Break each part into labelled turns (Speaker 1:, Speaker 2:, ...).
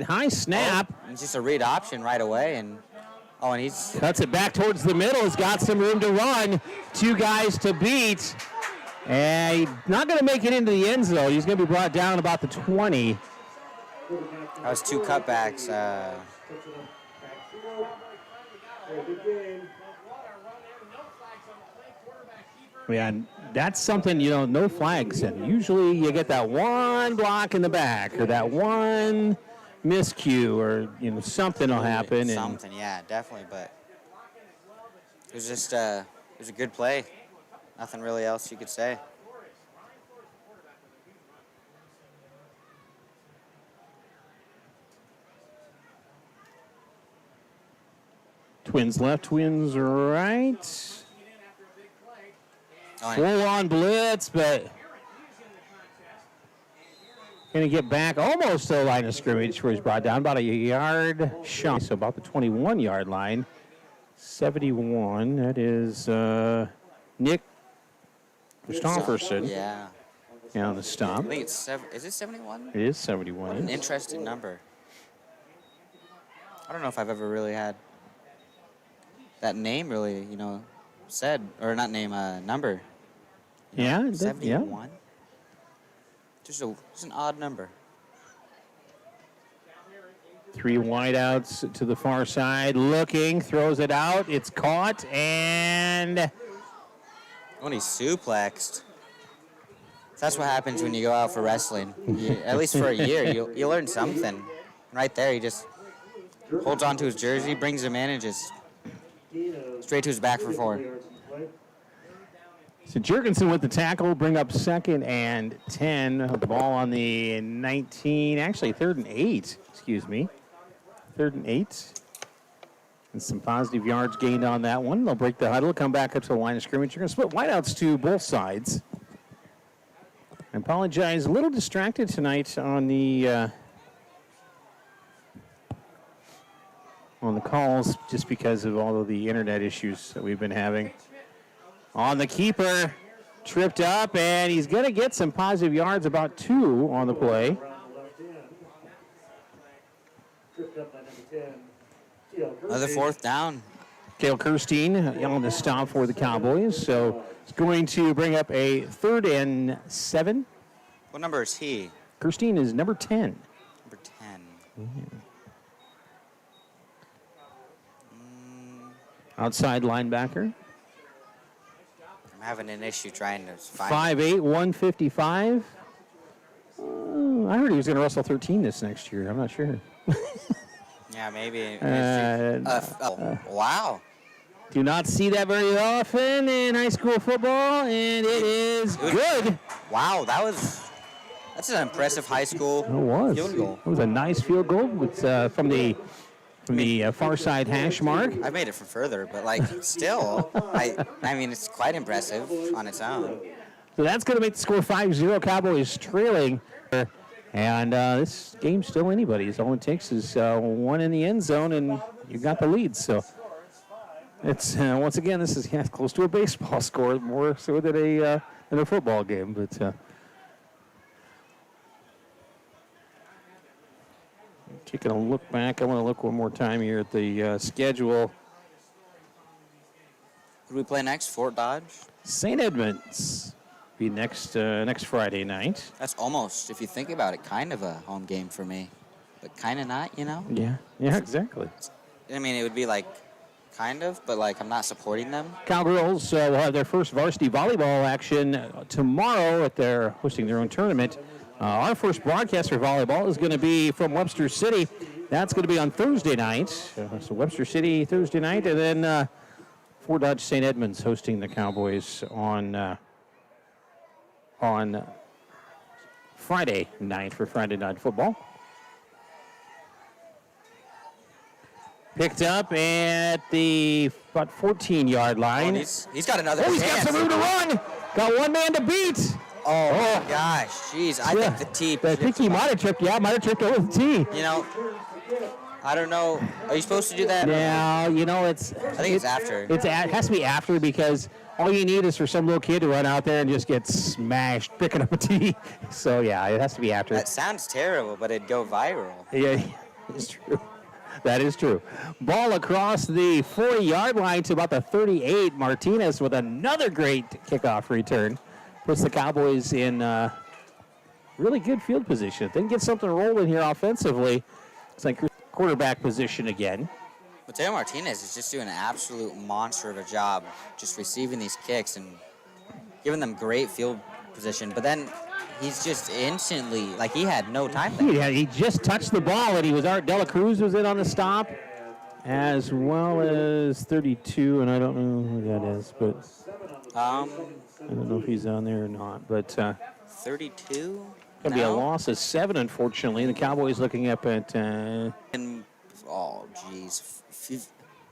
Speaker 1: High snap.
Speaker 2: Oh, it's just a read option right away, and he's
Speaker 1: cuts it back towards the middle. He's got some room to run. 2 guys to beat. And he's not going to make it into the end zone. He's going to be brought down about the 20.
Speaker 2: That was 2 cutbacks.
Speaker 1: Yeah, that's something, no flags. And usually you get that one block in the back or that one miscue or, something will happen.
Speaker 2: Something, yeah, definitely. But it was just it was a good play. Nothing really else you could say.
Speaker 1: Twins left, Twins right. Full-on blitz, but going to get back almost to the line of scrimmage where he's brought down about a yard shy, so about the 21-yard line. 71, that is Nick Christofferson.
Speaker 2: Yeah.
Speaker 1: On the stop.
Speaker 2: I think it's is it 71?
Speaker 1: It is 71.
Speaker 2: What an interesting number. I don't know if I've ever really had that name really, said, or not name, number.
Speaker 1: Yeah.
Speaker 2: 71. Yeah. Just an odd number.
Speaker 1: 3 wideouts to the far side, looking, throws it out. It's caught, and
Speaker 2: when he's suplexed. That's what happens when you go out for wrestling. At least for a year, you learn something. Right there, he just holds on to his jersey, brings him in, and just straight to his back for 4.
Speaker 1: So Jurgensen with the tackle, bring up 2nd and 10. The ball on the 19, actually 3rd and 8, excuse me. 3rd and 8. And some positive yards gained on that one. They'll break the huddle, come back up to the line of scrimmage. You're going to split wideouts to both sides. I apologize, a little distracted tonight on the calls just because of all of the internet issues that we've been having. On the keeper, tripped up, and he's going to get some positive yards, about 2 on the play.
Speaker 2: Another 4th down.
Speaker 1: Cale Kirstein on the stop for the Cowboys, so it's going to bring up a 3rd and 7.
Speaker 2: What number is he?
Speaker 1: Kirstein is number 10.
Speaker 2: Number 10.
Speaker 1: Mm-hmm. Outside linebacker.
Speaker 2: I'm having an issue trying to find
Speaker 1: 5'8", 155. I heard he was going to wrestle 13 this next year. I'm not sure.
Speaker 2: Yeah, maybe. Wow.
Speaker 1: Do not see that very often in high school football, and it is good.
Speaker 2: Wow, that's an impressive high school field goal.
Speaker 1: It was a nice field goal. It's from the far side hash mark.
Speaker 2: I made it from further, but still, I mean, it's quite impressive on its own.
Speaker 1: So that's going to make the score 5-0. Cowboys trailing. And this game's still anybody's. All it takes is 1 in the end zone, and you got the lead. So it's once again, this is close to a baseball score, more so than a football game. But taking a look back, I want to look one more time here at the schedule.
Speaker 2: Who do we play next? Fort Dodge?
Speaker 1: St. Edmunds. Be next Friday night.
Speaker 2: That's almost, if you think about it, kind of a home game for me, but kind of not,
Speaker 1: Yeah, exactly.
Speaker 2: I mean, it would be kind of, but I'm not supporting them.
Speaker 1: Cowgirls will have their first varsity volleyball action tomorrow at their hosting their own tournament. Our first broadcast for volleyball is going to be from Webster City. That's going to be on Thursday night. So Webster City Thursday night, and then Fort Dodge St. Edmunds hosting the Cowboys on Friday night for Friday Night Football. Picked up at the about 14-yard line.
Speaker 2: He's got another
Speaker 1: he's got some room to run. Got one man to beat.
Speaker 2: Oh, my gosh. Jeez, I think the tee.
Speaker 1: I think he might have tripped over the tee.
Speaker 2: I don't know. Are you supposed to do that?
Speaker 1: Yeah,
Speaker 2: I think it's after.
Speaker 1: It has to be after, because all you need is for some little kid to run out there and just get smashed picking up a tee. So, yeah, it has to be after.
Speaker 2: That sounds terrible, but it'd go viral.
Speaker 1: Yeah. is true. That is true. Ball across the 40-yard line to about the 38. Martinez with another great kickoff return. Puts the Cowboys in really good field position. They can get something rolling here offensively. It's like quarterback position again.
Speaker 2: Mateo Martinez is just doing an absolute monster of a job just receiving these kicks and giving them great field position. But then he's just instantly, like he had no time there.
Speaker 1: He just touched the ball, and he was Art Dela Cruz was in on the stop, as well as 32, and I don't know who that is, but I don't know if he's on there or not. But
Speaker 2: 32?
Speaker 1: Going to be a loss of 7, unfortunately. The Cowboys looking up at...
Speaker 2: oh, geez.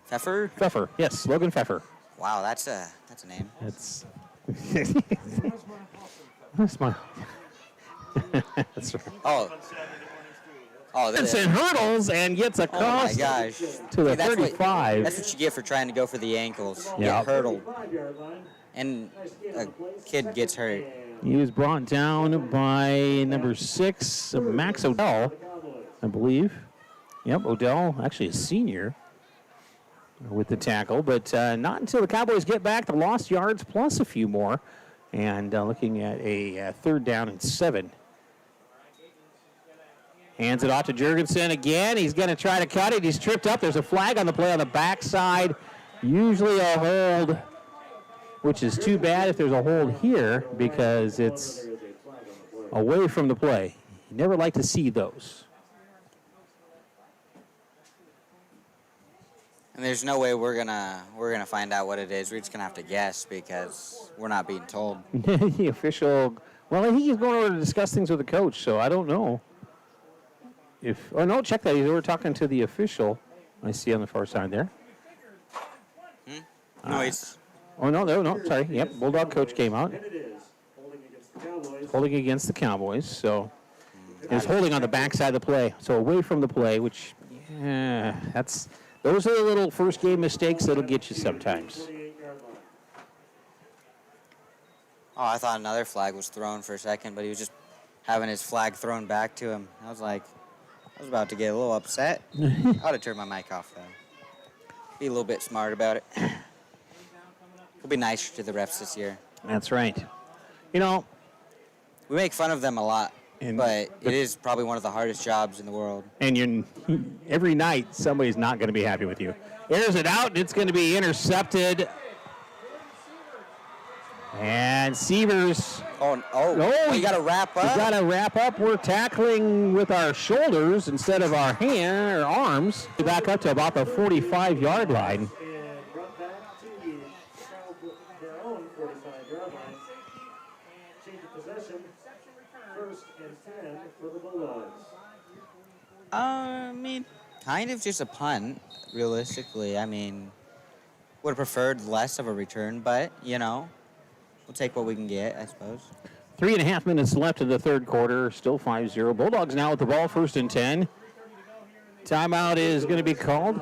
Speaker 2: Pfeffer?
Speaker 1: Pfeffer, yes, Logan Pfeffer.
Speaker 2: Wow, that's a name.
Speaker 1: That's... That's my... That's right.
Speaker 2: Vincent
Speaker 1: hurdles and gets across to the 35.
Speaker 2: That's what you get for trying to go for the ankles. You
Speaker 1: Yeah.
Speaker 2: get hurdled. And a kid gets hurt.
Speaker 1: He was brought down by number 6, Max Odell, I believe. Yep, Odell, actually a senior with the tackle, but not until the Cowboys get back to lost yards plus a few more. And looking at a 3rd down and 7. Hands it off to Jurgensen again. He's going to try to cut it. He's tripped up. There's a flag on the play on the backside. Usually a hold, which is too bad if there's a hold here because it's away from the play. You never like to see those.
Speaker 2: And there's no way we're gonna find out what it is. We're just gonna have to guess because we're not being told.
Speaker 1: The official, well, I think he's going over to discuss things with the coach, so I don't know. Check that. We're talking to the official. I see on the far side there.
Speaker 2: No, he's...
Speaker 1: No, sorry. Yep, Bulldog coach came out. Holding against the Cowboys, so he's holding on the backside of the play, so away from the play, which, those are the little first game mistakes that'll get you sometimes.
Speaker 2: Oh, I thought another flag was thrown for a second, but he was just having his flag thrown back to him. I was about to get a little upset. I ought to turn my mic off, though. Be a little bit smart about it. We'll be nicer to the refs this year.
Speaker 1: That's right. You know,
Speaker 2: we make fun of them a lot, but it is probably one of the hardest jobs in the world.
Speaker 1: And every night, somebody's not going to be happy with you. Airs it out, and it's going to be intercepted. And Severs.
Speaker 2: We got to wrap up.
Speaker 1: We got to wrap up. We're tackling with our shoulders instead of our arms. Back up to about the 45-yard line.
Speaker 2: I mean, kind of just a punt, realistically. I mean, would have preferred less of a return, but, we'll take what we can get, I suppose.
Speaker 1: 3.5 minutes left in the third quarter, still 5-0. Bulldogs now with the ball, 1st and 10. Timeout is going to be called.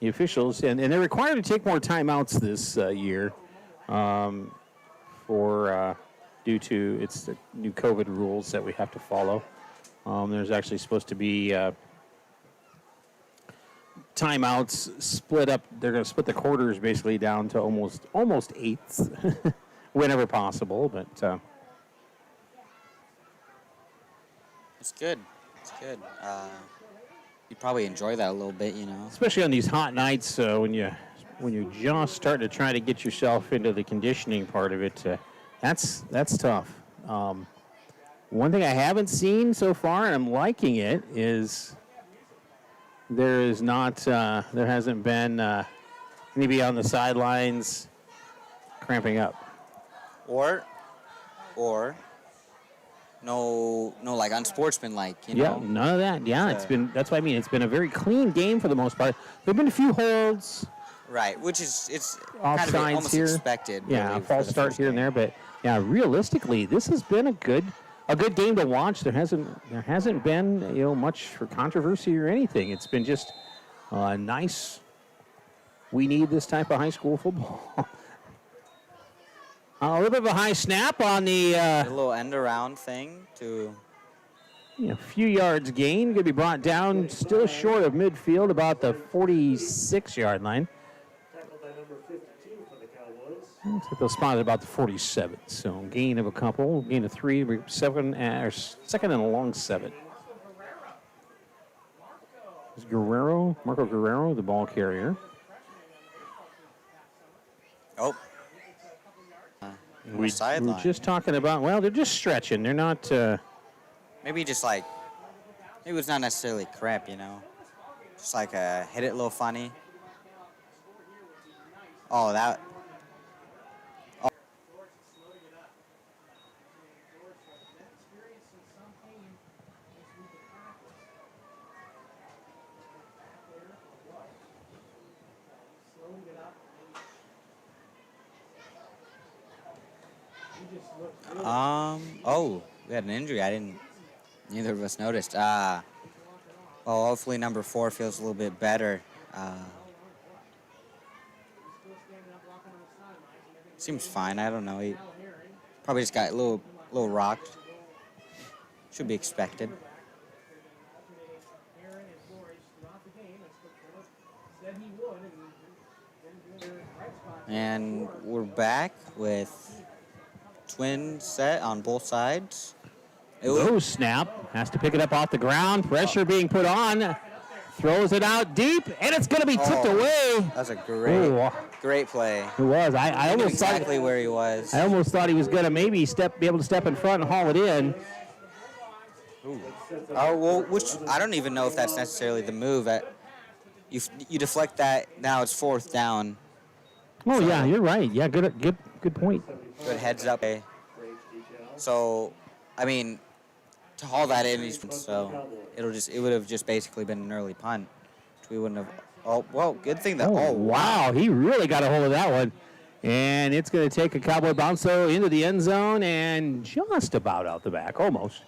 Speaker 1: The officials, and they're required to take more timeouts this year due to it's the new COVID rules that we have to follow. There's actually supposed to be timeouts split up. They're going to split the quarters basically down to almost eighths whenever possible. But
Speaker 2: it's good. You probably enjoy that a little bit,
Speaker 1: especially on these hot nights when you just start to try to get yourself into the conditioning part of it. That's tough. One thing I haven't seen so far, and I'm liking it, is there hasn't been anybody on the sidelines cramping up.
Speaker 2: Or no, like unsportsmanlike,
Speaker 1: Yeah, none of that. Yeah, that's what I mean. It's been a very clean game for the most part. There've been a few holds.
Speaker 2: Right, which it's
Speaker 1: kind
Speaker 2: of almost
Speaker 1: here.
Speaker 2: expected.
Speaker 1: Yeah,
Speaker 2: really,
Speaker 1: a false start here and there, but yeah, realistically, this has been a good game to watch. There hasn't been much for controversy or anything. It's been just nice. We need this type of high school football. A little bit of a high snap on the
Speaker 2: a little end around thing to
Speaker 1: A few yards gain. Going to be brought down still short of midfield, about the 46-yard line. Looks like they'll spot at about the 47. So gain of a couple, gain of 3, second and a long 7. Is Marco Guerrero, the ball carrier.
Speaker 2: Oh.
Speaker 1: We were just talking about, well, they're just stretching. They're not...
Speaker 2: maybe just like, maybe it's not necessarily crap, you know. Just like hit it a little funny. Oh, that... Oh, we had an injury. Neither of us noticed. Well, hopefully number 4 feels a little bit better. Seems fine. I don't know. He probably just got a little rocked. Should be expected. And we're back with twin set on both sides.
Speaker 1: Low snap. Has to pick it up off the ground. Pressure being put on. Throws it out deep, and it's going to be tipped away.
Speaker 2: That's a great play.
Speaker 1: It was. I almost
Speaker 2: exactly where he was.
Speaker 1: I almost thought he was going to maybe be able to step in front and haul it in.
Speaker 2: Ooh. Oh, well, which I don't even know if that's necessarily the move. You deflect that. Now it's 4th down.
Speaker 1: Oh, yeah, you're right. Yeah, good point.
Speaker 2: Good heads up. So, I mean, to haul that in, so it would have just basically been an early punt. We wouldn't have. Oh, well, good thing that.
Speaker 1: Oh, wow, he really got a hold of that one, and it's going to take a Cowboy bounce into the end zone and just about out the back, almost.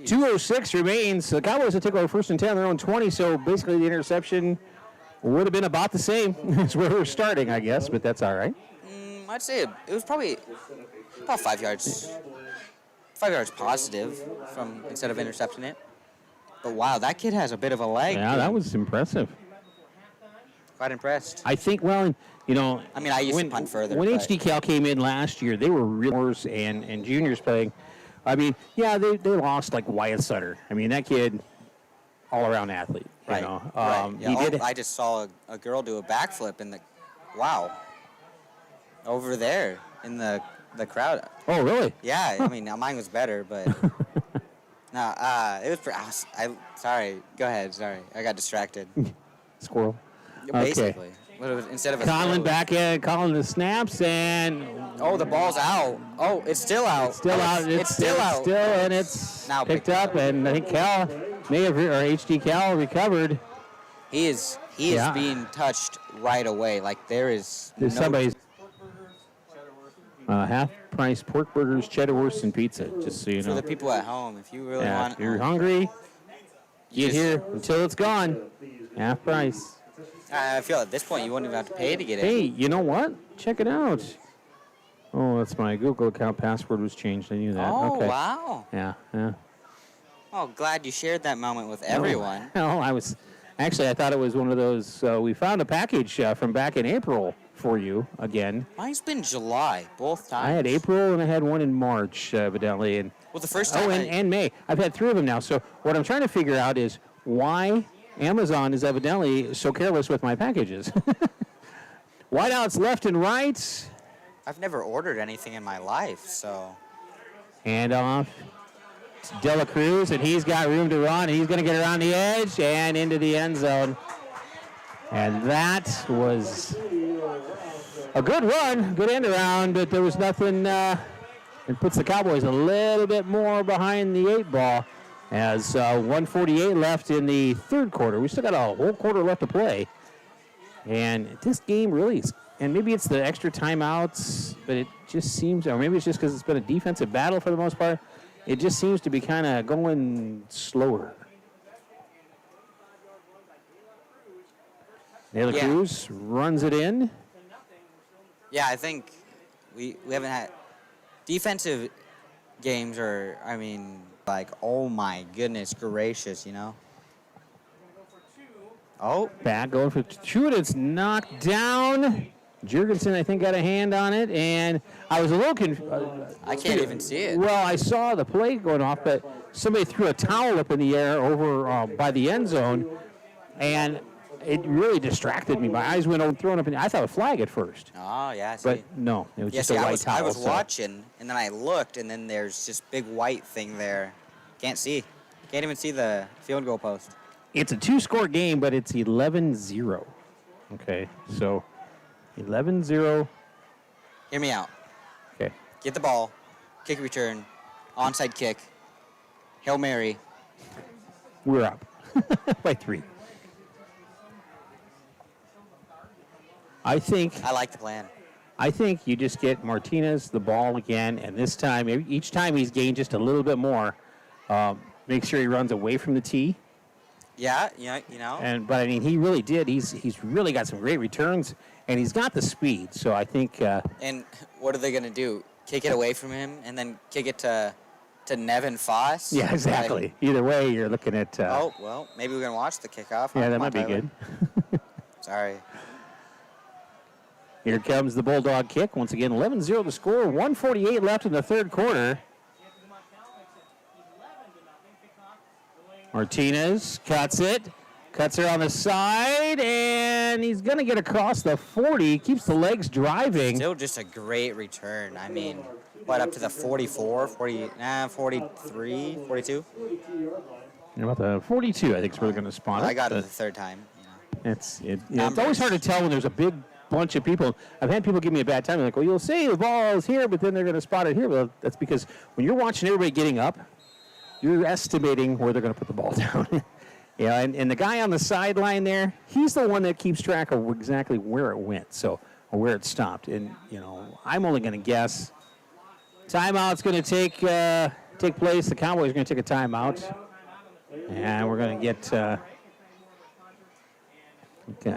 Speaker 1: 2:06 remains. The Cowboys will take over 1st and 10 on their own 20. So basically, the interception would have been about the same as where we're starting, I guess, but that's all right.
Speaker 2: I'd say it was probably about 5 yards. 5 yards positive from instead of intercepting it. But wow, that kid has a bit of a leg.
Speaker 1: Yeah, that was impressive.
Speaker 2: Quite impressed.
Speaker 1: I think, well, you know.
Speaker 2: I mean, I used to punt further.
Speaker 1: When HD Cal came in last year, they were real and juniors playing. I mean, yeah, they lost like Wyatt Sutter. I mean, that kid, all-around athlete.
Speaker 2: Right.
Speaker 1: You know?
Speaker 2: Right. Yeah, I just saw a girl do a backflip in the, wow, over there in the crowd.
Speaker 1: Oh, really?
Speaker 2: Yeah. I mean, mine was better, but no, it was. Sorry. Go ahead. Sorry, I got distracted.
Speaker 1: Squirrel.
Speaker 2: Basically. Okay. Instead of a
Speaker 1: Conlon back in, Conlon the snaps, and
Speaker 2: oh, the ball's out. Oh, it's still out.
Speaker 1: It's still out.
Speaker 2: It's still out.
Speaker 1: Still, and it's now picked up, and I think Cal may have, or HD Cal recovered.
Speaker 2: He is being touched right away. Like there's
Speaker 1: somebody's half-price pork burgers, cheddar wurst, and pizza. Just so you know.
Speaker 2: For the people at home, if you really want,
Speaker 1: if you're hungry, get here until it's gone. Half price.
Speaker 2: I feel at this point you wouldn't even have to pay to get it.
Speaker 1: Hey, you know what? Check it out. Oh, that's my Google account password was changed. I knew that.
Speaker 2: Oh,
Speaker 1: okay.
Speaker 2: Wow.
Speaker 1: Yeah.
Speaker 2: Oh, glad you shared that moment with everyone.
Speaker 1: No, I thought it was one of those. We found a package from back in April for you again.
Speaker 2: Mine's been July, both times.
Speaker 1: I had April and I had one in March, evidently. And
Speaker 2: well, the first time.
Speaker 1: And May. I've had 3 of them now. So what I'm trying to figure out is why Amazon is evidently so careless with my packages. Whiteouts left and right.
Speaker 2: I've never ordered anything in my life, so.
Speaker 1: Hand off to Dela Cruz, and he's got room to run. He's going to get around the edge and into the end zone. And that was a good run, good end around, but there was nothing. It puts the Cowboys a little bit more behind the 8 ball. As 1:48 left in the third quarter. We still got a whole quarter left to play. And this game really is, and maybe it's the extra timeouts, but it just seems, or maybe it's just because it's been a defensive battle for the most part, it just seems to be kind of going slower. Taylor Cruz runs it in.
Speaker 2: Yeah, I think we haven't had defensive games, or I mean Like, oh my goodness gracious, Oh,
Speaker 1: Back going for two, and it's knocked down. Jurgensen, I think, got a hand on it, and I was a little confused.
Speaker 2: I can't even see it.
Speaker 1: Well, I saw the play going off, but somebody threw a towel up in the air over by the end zone, and it really distracted me. My eyes went over, thrown up, and I thought a flag at first.
Speaker 2: Oh, yeah,
Speaker 1: But no, it was just a white towel.
Speaker 2: I was
Speaker 1: so.
Speaker 2: watching, and then I looked, and then there's just big white thing there. Can't see. Can't even see the field goal post.
Speaker 1: It's a two-score game, but it's 11-0. Okay, so 11-0.
Speaker 2: Hear me out.
Speaker 1: Okay.
Speaker 2: Get the ball, kick return, onside kick, Hail Mary.
Speaker 1: We're up by 3. I
Speaker 2: like the plan.
Speaker 1: I think you just get Martinez the ball again, and this time, each time he's gained just a little bit more, make sure he runs away from the tee.
Speaker 2: Yeah,
Speaker 1: But I mean, he really did. He's really got some great returns, and he's got the speed. So I think.
Speaker 2: And what are they going to do? Kick it away from him, and then kick it to Nevin Foss?
Speaker 1: Yeah, exactly. Either way, you're looking at.
Speaker 2: Oh well, maybe we're going to watch the kickoff.
Speaker 1: Yeah, that might be good.
Speaker 2: Sorry.
Speaker 1: Here comes the Bulldog kick. Once again, 11-0 the score. 1:48 left in the third quarter. Martinez cuts her on the side, and he's going to get across the 40. Keeps the legs driving.
Speaker 2: Still just a great return. I mean, up to the 44, 43, 42?
Speaker 1: About the 42, I think is where they're going to spawn it.
Speaker 2: I got it the third time.
Speaker 1: It's always hard to tell when there's a big bunch of people. I've had people give me a bad time. They're like, well, you'll say the ball is here, but then they're going to spot it here. Well, that's because when you're watching everybody getting up, you're estimating where they're going to put the ball down. And the guy on the sideline there, he's the one that keeps track of exactly where it went, or where it stopped. And, I'm only going to guess. Timeout's going to take place. The Cowboys are going to take a timeout. And we're going to get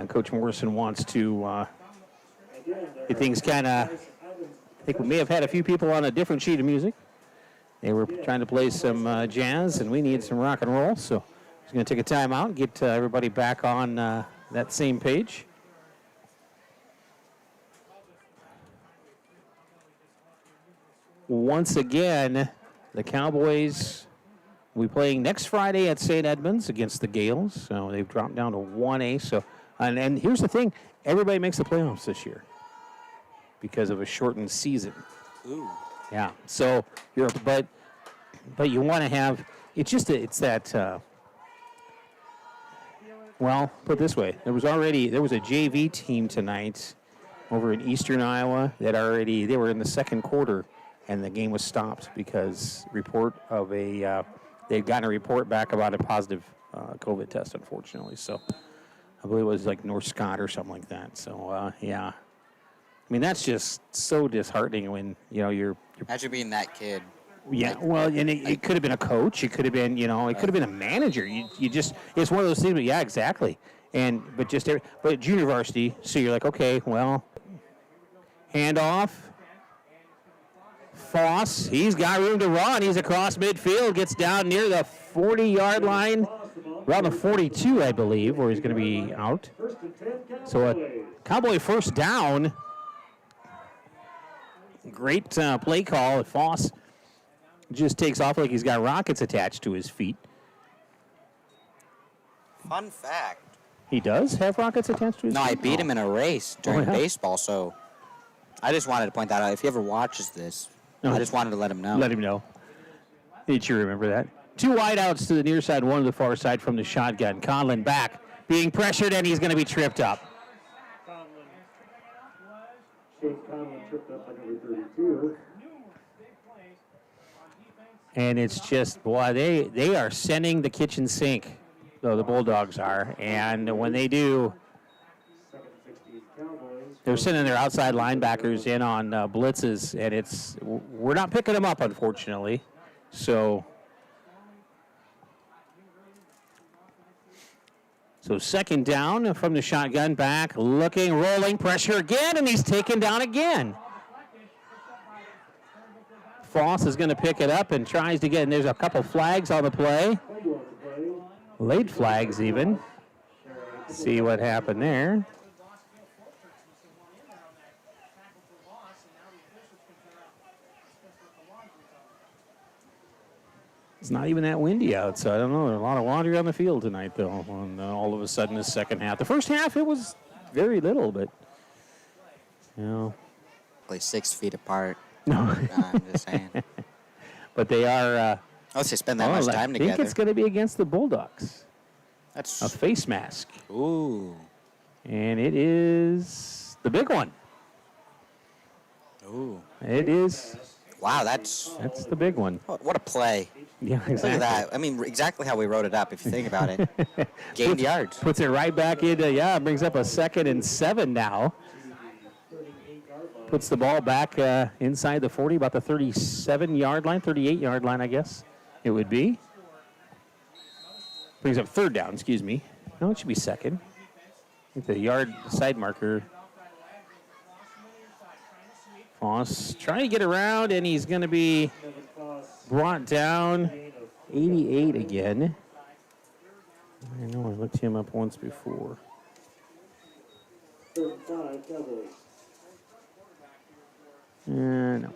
Speaker 1: Coach Morrison wants to get things kind of, I think we may have had a few people on a different sheet of music. They were trying to play some jazz, and we need some rock and roll. So he's going to take a timeout and get everybody back on that same page. Once again, the Cowboys will be playing next Friday at St. Edmunds against the Gales. So they've dropped down to 1A. So, and here's the thing. Everybody makes the playoffs this year because of a shortened season.
Speaker 2: Ooh.
Speaker 1: Yeah. So but you want to have it's that. Well, put it this way: there was a JV team tonight over in Eastern Iowa that they were in the second quarter, and the game was stopped because they'd gotten a report back about a positive COVID test, unfortunately. So I believe it was like North Scott or something like that. So yeah. I mean, that's just so disheartening when, you're...
Speaker 2: Imagine being that kid.
Speaker 1: Yeah, well, and it could have been a coach. It could have been, it could have been a manager. You just, it's one of those things, but yeah, exactly. But junior varsity, so you're like, okay, well, handoff. Foss, he's got room to run. He's across midfield, gets down near the 40-yard line, around the 42, I believe, where he's going to be out. So a Cowboy first down. Great play call. Foss just takes off like he's got rockets attached to his feet.
Speaker 2: Fun fact.
Speaker 1: He does have rockets attached to his feet?
Speaker 2: No, I beat him in a race during baseball, so I just wanted to point that out. If he ever watches this, I just wanted to let him know.
Speaker 1: Let him know. Did you remember that? 2 wideouts to the near side, 1 to the far side from the shotgun. Conlon back, being pressured, and he's going to be tripped up. And it's just, boy, they are sending the kitchen sink, though the Bulldogs are. And when they do, they're sending their outside linebackers in on blitzes, and we're not picking them up, unfortunately. So second down from the shotgun, back, looking, rolling, pressure again, and he's taken down again. Foss is going to pick it up and tries to get, and there's a couple flags on the play. Late flags even. See what happened there. It's not even that windy out, so I don't know. There's a lot of laundry on the field tonight, though, and all of a sudden the second half. The first half, it was very little, but, you know.
Speaker 2: Like 6 feet apart.
Speaker 1: No.
Speaker 2: I'm just saying.
Speaker 1: But they are.
Speaker 2: Let's just spend that much time together.
Speaker 1: I think it's going to be against the Bulldogs.
Speaker 2: That's
Speaker 1: a face mask.
Speaker 2: Ooh.
Speaker 1: And it is the big one.
Speaker 2: Ooh.
Speaker 1: It is.
Speaker 2: Wow, that's
Speaker 1: the big one.
Speaker 2: What a play.
Speaker 1: Yeah, exactly.
Speaker 2: Look at that. I mean, exactly how we wrote it up, if you think about it. Gained yards.
Speaker 1: Puts it right back into, brings up a 2nd and 7 now. Puts the ball back inside the 40, about the 37-yard line, 38-yard line, I guess it would be. Brings up 3rd down, excuse me. No, it should be 2nd. I think the yard side marker. Foss trying to get around, and he's going to be brought down. 88 again. I know I looked him up once before.
Speaker 3: 3rd and 5, Cowboys.
Speaker 1: No.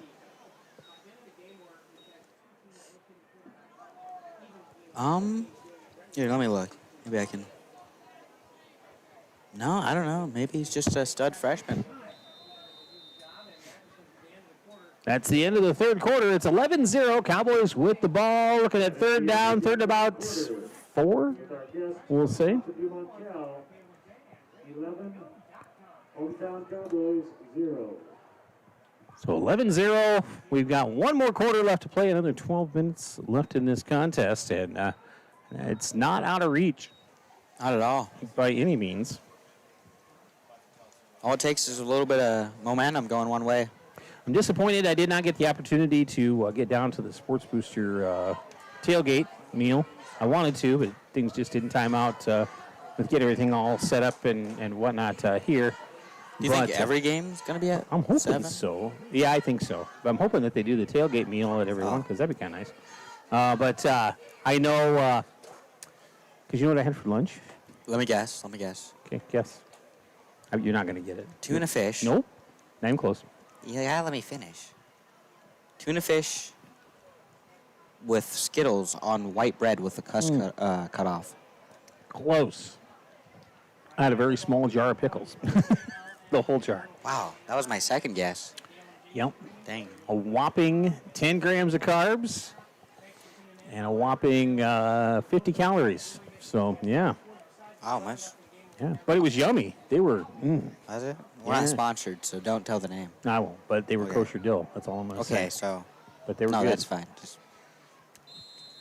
Speaker 2: Here, let me look. Maybe I can. No, I don't know. Maybe he's just a stud freshman.
Speaker 1: That's the end of the 3rd quarter. It's 11-0. Cowboys with the ball. Looking at 3rd down. 3rd and about 4, we'll say.
Speaker 3: 11. Hometown Cowboys, 0.
Speaker 1: So 11-0. We've got one more quarter left to play. Another 12 minutes left in this contest. And it's not out of reach.
Speaker 2: Not at all.
Speaker 1: By any means.
Speaker 2: All it takes is a little bit of momentum going one way.
Speaker 1: I'm disappointed I did not get the opportunity to get down to the Sports Booster tailgate meal. I wanted to, but things just didn't time out with get everything all set up and whatnot here.
Speaker 2: Do you think every game's going to be at
Speaker 1: I'm hoping
Speaker 2: 7?
Speaker 1: so. Yeah, I think so. But I'm hoping that they do the tailgate meal at everyone because that'd be kind of nice. But I know, because you know what I had for lunch?
Speaker 2: Let me guess.
Speaker 1: Okay, guess. You're not going to get it.
Speaker 2: Tuna fish.
Speaker 1: Nope. Not even close.
Speaker 2: Yeah, let me finish. Tuna fish with Skittles on white bread with the crust cut off.
Speaker 1: Close. I had a very small jar of pickles. The whole jar.
Speaker 2: Wow, that was my second guess.
Speaker 1: Yep.
Speaker 2: Dang.
Speaker 1: A whopping 10 grams of carbs and a whopping 50 calories. So, yeah.
Speaker 2: Wow, much.
Speaker 1: Yeah, but it was yummy. They were.
Speaker 2: Was it? We're not sponsored, so don't tell the name.
Speaker 1: No, I won't. But they were kosher dill. That's all I'm going to say.
Speaker 2: Okay, so.
Speaker 1: But they were
Speaker 2: no,
Speaker 1: good.
Speaker 2: that's fine. Just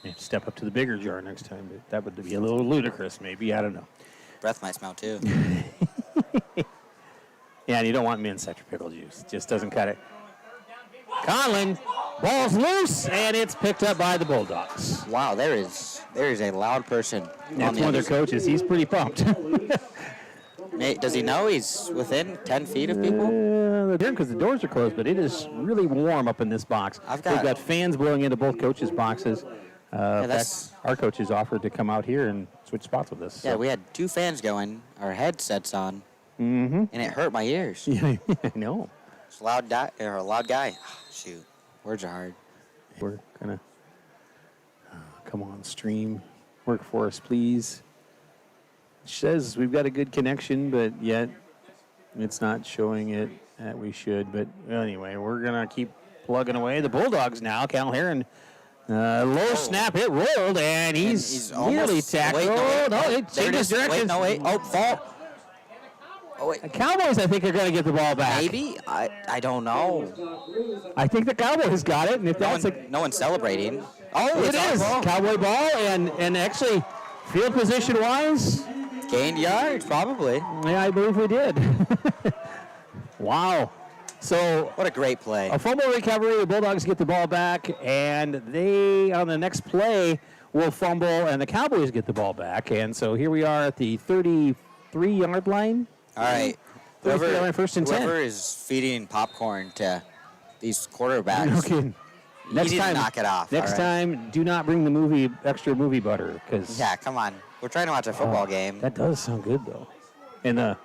Speaker 1: yeah, step up to the bigger jar next time. But that would be a little ludicrous, maybe. I don't know.
Speaker 2: breath might smell too.
Speaker 1: Yeah, and you don't want mince after pickle juice. It just doesn't cut it. Conlon, ball's loose, and it's picked up by the Bulldogs.
Speaker 2: Wow, there is a loud person.
Speaker 1: That's one of their coaches. He's pretty pumped.
Speaker 2: Nate, does he know he's within 10 feet of people?
Speaker 1: Because the doors are closed, but it is really warm up in this box. We've got fans blowing into both coaches' boxes. Our coaches offered to come out here and switch spots with us.
Speaker 2: Yeah, we had two fans going, our headsets on, and it hurt my ears.
Speaker 1: Yeah, I know.
Speaker 2: It's a loud guy. Shoot, words are hard.
Speaker 1: We're gonna come on, stream, work for us, please. It says we've got a good connection, but yet it's not showing it that we should. But anyway, we're gonna keep plugging away. The Bulldogs now. Cal Heron, low snap, it rolled, and he's nearly tackled. It changes direction.
Speaker 2: Fault. Oh, wait.
Speaker 1: The Cowboys, I think, are going to get the ball back.
Speaker 2: Maybe? I don't know.
Speaker 1: I think the Cowboys got it, and if
Speaker 2: No one's celebrating. Oh,
Speaker 1: it is. Cowboy ball, and actually, field position-wise,
Speaker 2: gained yards, probably.
Speaker 1: Yeah, I believe we did. Wow. So
Speaker 2: what a great play.
Speaker 1: A fumble recovery. The Bulldogs get the ball back, and they, on the next play, will fumble, and the Cowboys get the ball back. And so here we are at the 33-yard line.
Speaker 2: All right.
Speaker 1: First and 10.
Speaker 2: Whoever is feeding popcorn to these quarterbacks.
Speaker 1: No kidding. Next
Speaker 2: he
Speaker 1: time,
Speaker 2: didn't knock it off.
Speaker 1: Next
Speaker 2: all right?
Speaker 1: time, do not bring the extra movie butter, because
Speaker 2: Yeah, come on. We're trying to watch a football game.
Speaker 1: that does sound good though. And the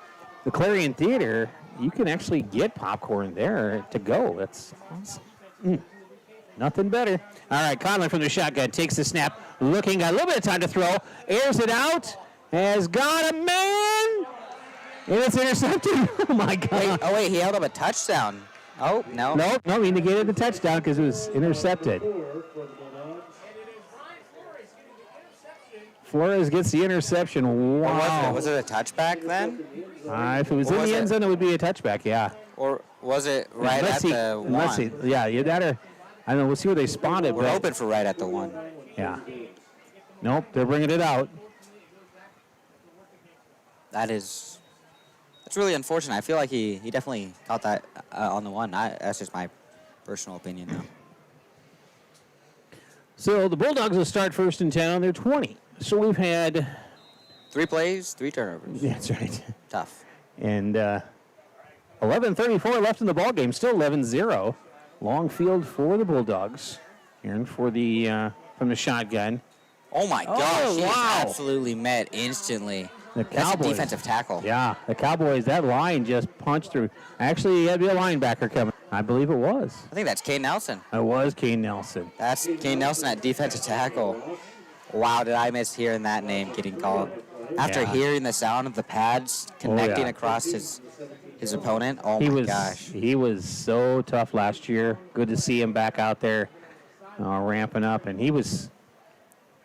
Speaker 1: Clarion Theater, you can actually get popcorn there to go. That's awesome. Nothing better. All right, Conlon from the shotgun takes the snap, looking, got a little bit of time to throw, airs it out, has got a man, and it's intercepted. Oh my God!
Speaker 2: Wait, he held up a touchdown. Oh no.
Speaker 1: No, he negated the touchdown because it was intercepted. Flores gets the interception. Wow.
Speaker 2: Was it a touchback then?
Speaker 1: If it was in the end zone, it would be a touchback, yeah.
Speaker 2: Or was it right
Speaker 1: Let's
Speaker 2: at
Speaker 1: see.
Speaker 2: the
Speaker 1: Let's see.
Speaker 2: one?
Speaker 1: Yeah, you gotta. I don't know. We'll see where they spotted.
Speaker 2: We're hoping for right at the one.
Speaker 1: Yeah. Nope, they're bringing it out.
Speaker 2: That's really unfortunate. I feel like he definitely caught that on the one. That's just my personal opinion, though.
Speaker 1: So the Bulldogs will start 1st and 10 on their 20. So we've had
Speaker 2: 3 plays, 3 turnovers.
Speaker 1: That's right.
Speaker 2: Tough.
Speaker 1: And 11:34 left in the ball game. Still 11-0. Long field for the Bulldogs. Aaron for the from the shotgun.
Speaker 2: Oh my gosh! He
Speaker 1: wow.
Speaker 2: absolutely met instantly.
Speaker 1: The
Speaker 2: That's a
Speaker 1: Cowboys.
Speaker 2: defensive tackle.
Speaker 1: Yeah, the Cowboys. That line just punched through. Actually, he had to be a linebacker coming. I believe it was.
Speaker 2: I think that's Kane Nelson.
Speaker 1: It was Kane Nelson.
Speaker 2: That's Kane Nelson at defensive tackle. Wow, did I miss hearing that name getting called? After
Speaker 1: Yeah.
Speaker 2: hearing the sound of the pads connecting across his opponent, oh my gosh.
Speaker 1: He was so tough last year. Good to see him back out there, ramping up. And he was.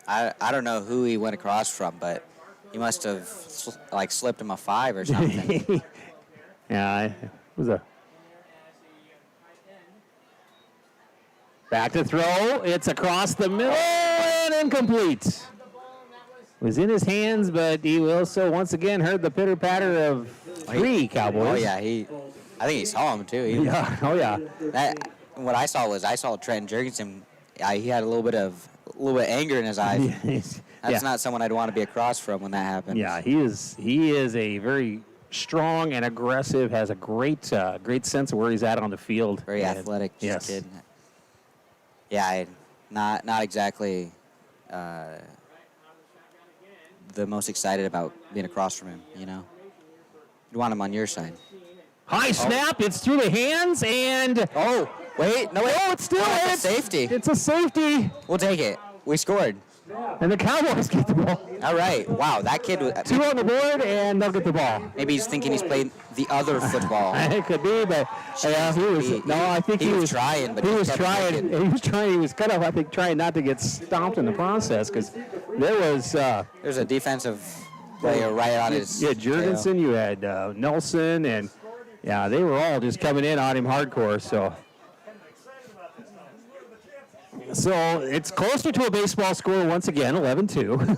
Speaker 2: I don't know who he went across from, but he must have slipped him a 5 or something.
Speaker 1: Yeah, it was a. Back to throw. It's across the middle and incomplete. Was in his hands, but he also once again heard the pitter patter of 3 Cowboys.
Speaker 2: Oh yeah, I think he saw him too.
Speaker 1: Yeah. Oh yeah.
Speaker 2: What I saw Trent Jurgensen. He had a little bit of anger in his eyes. That's not someone I'd want to be across from when that happens.
Speaker 1: Yeah, he is a very strong and aggressive. Has a great sense of where he's at on the field.
Speaker 2: Very athletic
Speaker 1: yes.
Speaker 2: kid. Yeah, not exactly the most excited about being across from him. You know, you want him on your side.
Speaker 1: High snap. It's through the hands and.
Speaker 2: Oh, wait.
Speaker 1: It's still
Speaker 2: a safety.
Speaker 1: It's a safety.
Speaker 2: We'll take it. We scored.
Speaker 1: And the Cowboys get the ball.
Speaker 2: All right. Wow, that kid was.
Speaker 1: 2 on the board, and they'll get the ball.
Speaker 2: Maybe he's thinking he's playing the other football.
Speaker 1: It could be, but he was. No, I think
Speaker 2: he was trying, but
Speaker 1: he was
Speaker 2: kept
Speaker 1: trying.
Speaker 2: thinking.
Speaker 1: He was trying. He was kind of, I think, trying not to get stomped in the process because there was.
Speaker 2: There's a defensive player right on his.
Speaker 1: You had Jurgensen, you had Nelson, and yeah, they were all just coming in on him hardcore. So it's closer to a baseball score once again, 11-2.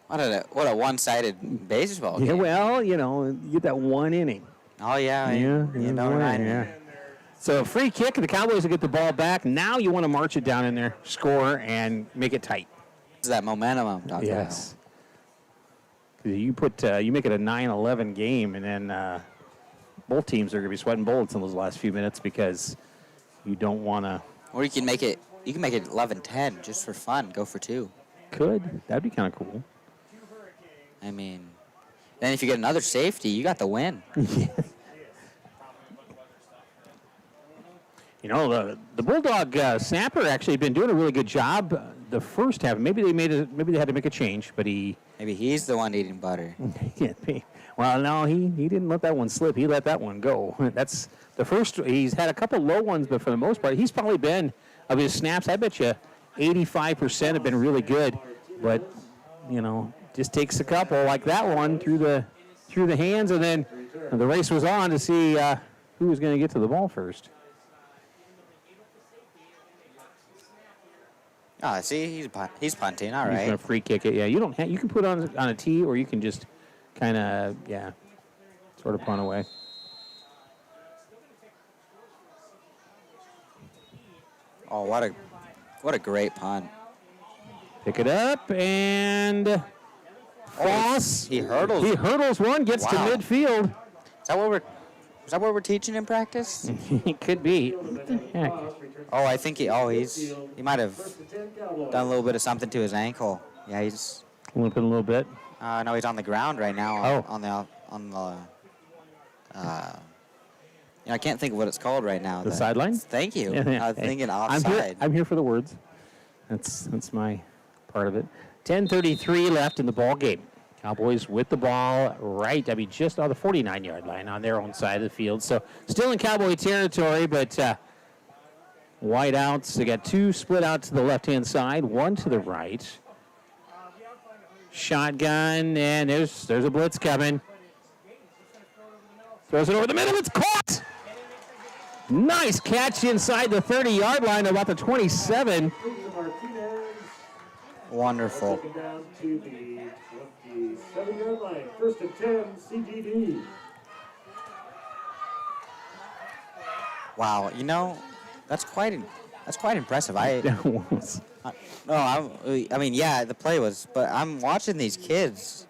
Speaker 2: What a one-sided baseball game.
Speaker 1: Yeah, well, you get that one inning.
Speaker 2: Oh yeah.
Speaker 1: Right. Yeah. So free kick, and the Cowboys will get the ball back. Now you want to march it down in there, score, and make it tight.
Speaker 2: It's that momentum I'm talking
Speaker 1: Yes. You make it a 9-11 game, and then both teams are going to be sweating bullets in those last few minutes because you don't want to.
Speaker 2: Or you can make it 11-10 just for fun. Go for 2.
Speaker 1: That'd be kind of cool.
Speaker 2: I mean, then if you get another safety, you got the win.
Speaker 1: The Bulldog snapper actually been doing a really good job the first half. Maybe they had to make a change, but
Speaker 2: maybe he's the one eating butter.
Speaker 1: Well, no, he didn't let that one slip. He let that one go. That's the first. He's had a couple low ones, but for the most part, he's probably been of his snaps. I bet you 85% have been really good, but just takes a couple like that one through the hands, and then the race was on to see who was going to get to the ball first.
Speaker 2: See, he's punting. All right.
Speaker 1: He's going to free kick it. Yeah, you can put on a tee, or you can just kind of sort of punt away.
Speaker 2: Oh, what a great punt.
Speaker 1: Pick it up, and Foss.
Speaker 2: He hurdles.
Speaker 1: He hurdles one, gets to midfield.
Speaker 2: Is that what we're Is that what we're teaching in practice?
Speaker 1: It could be. What the heck?
Speaker 2: Oh, I think he might have done a little bit of something to his ankle. Yeah, he's
Speaker 1: Limping a little bit.
Speaker 2: no, he's on the ground right now.
Speaker 1: Oh.
Speaker 2: On the I can't think of what it's called right now.
Speaker 1: The sideline?
Speaker 2: Thank you.
Speaker 1: Yeah.
Speaker 2: I was thinking
Speaker 1: I'm
Speaker 2: offside.
Speaker 1: I'm here for the words. That's my part of it. 10:33 left in the ball game. Cowboys with the ball just on the 49-yard line on their own side of the field. So still in Cowboy territory, but wide outs. They got two split out to the left-hand side, one to the right. Shotgun, and there's a blitz coming. Throws it over the middle. It's caught. Nice catch inside the 30-yard line, about the 27.
Speaker 2: Wonderful.
Speaker 3: Second down to the 27-yard line. First and 10, CGD.
Speaker 2: Wow, that's quite impressive. I mean, yeah, the play was, but I'm watching these kids.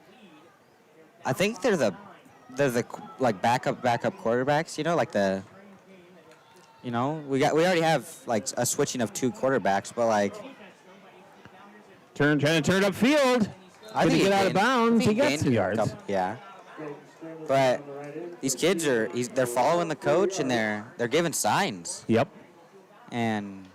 Speaker 2: I think they're the like backup quarterbacks. We already have like a switching of two quarterbacks, but like
Speaker 1: Trying to turn upfield.
Speaker 2: I
Speaker 1: Couldn't
Speaker 2: think
Speaker 1: get out of bounds. He got 2 yards.
Speaker 2: Yeah, but these kids they're following the coach and they're giving signs.
Speaker 1: Yep.
Speaker 2: And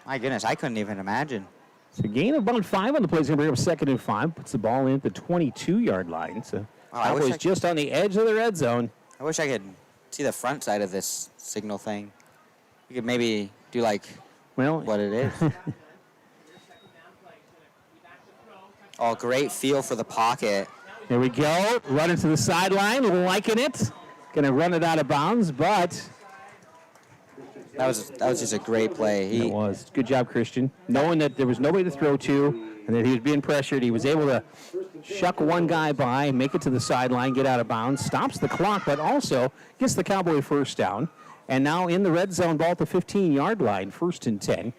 Speaker 2: my goodness, I couldn't even imagine.
Speaker 1: So gain of about 5 on the play is going to bring up 2nd and 5. Puts the ball in at the 22-yard line. So Cowboys just on the edge of the red zone.
Speaker 2: I wish I could see the front side of this signal thing. We could maybe do like what it is. Oh, great feel for the pocket.
Speaker 1: There we go. Running to the sideline, liking it. Going to run it out of bounds, but
Speaker 2: that was just a great play.
Speaker 1: It was. Good job, Christian. Knowing that there was nobody to throw to and that he was being pressured, he was able to shuck one guy by, make it to the sideline, get out of bounds, stops the clock, but also gets the Cowboy first down. And now in the red zone, ball at the 15-yard line, 1st and 10.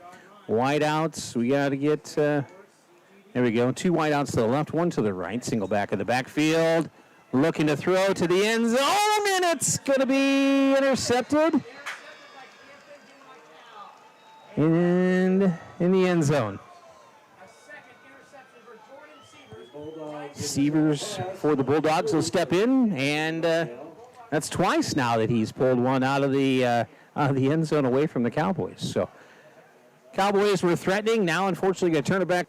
Speaker 1: Wide outs, we got to get, there we go, 2 wide outs to the left, 1 to the right. Single back in the backfield, looking to throw to the end zone, and it's going to be intercepted. And in the end zone. Severs for the Bulldogs will step in, and that's twice now that he's pulled one out of the end zone away from the Cowboys. So Cowboys were threatening. Now, unfortunately, going to turn it back,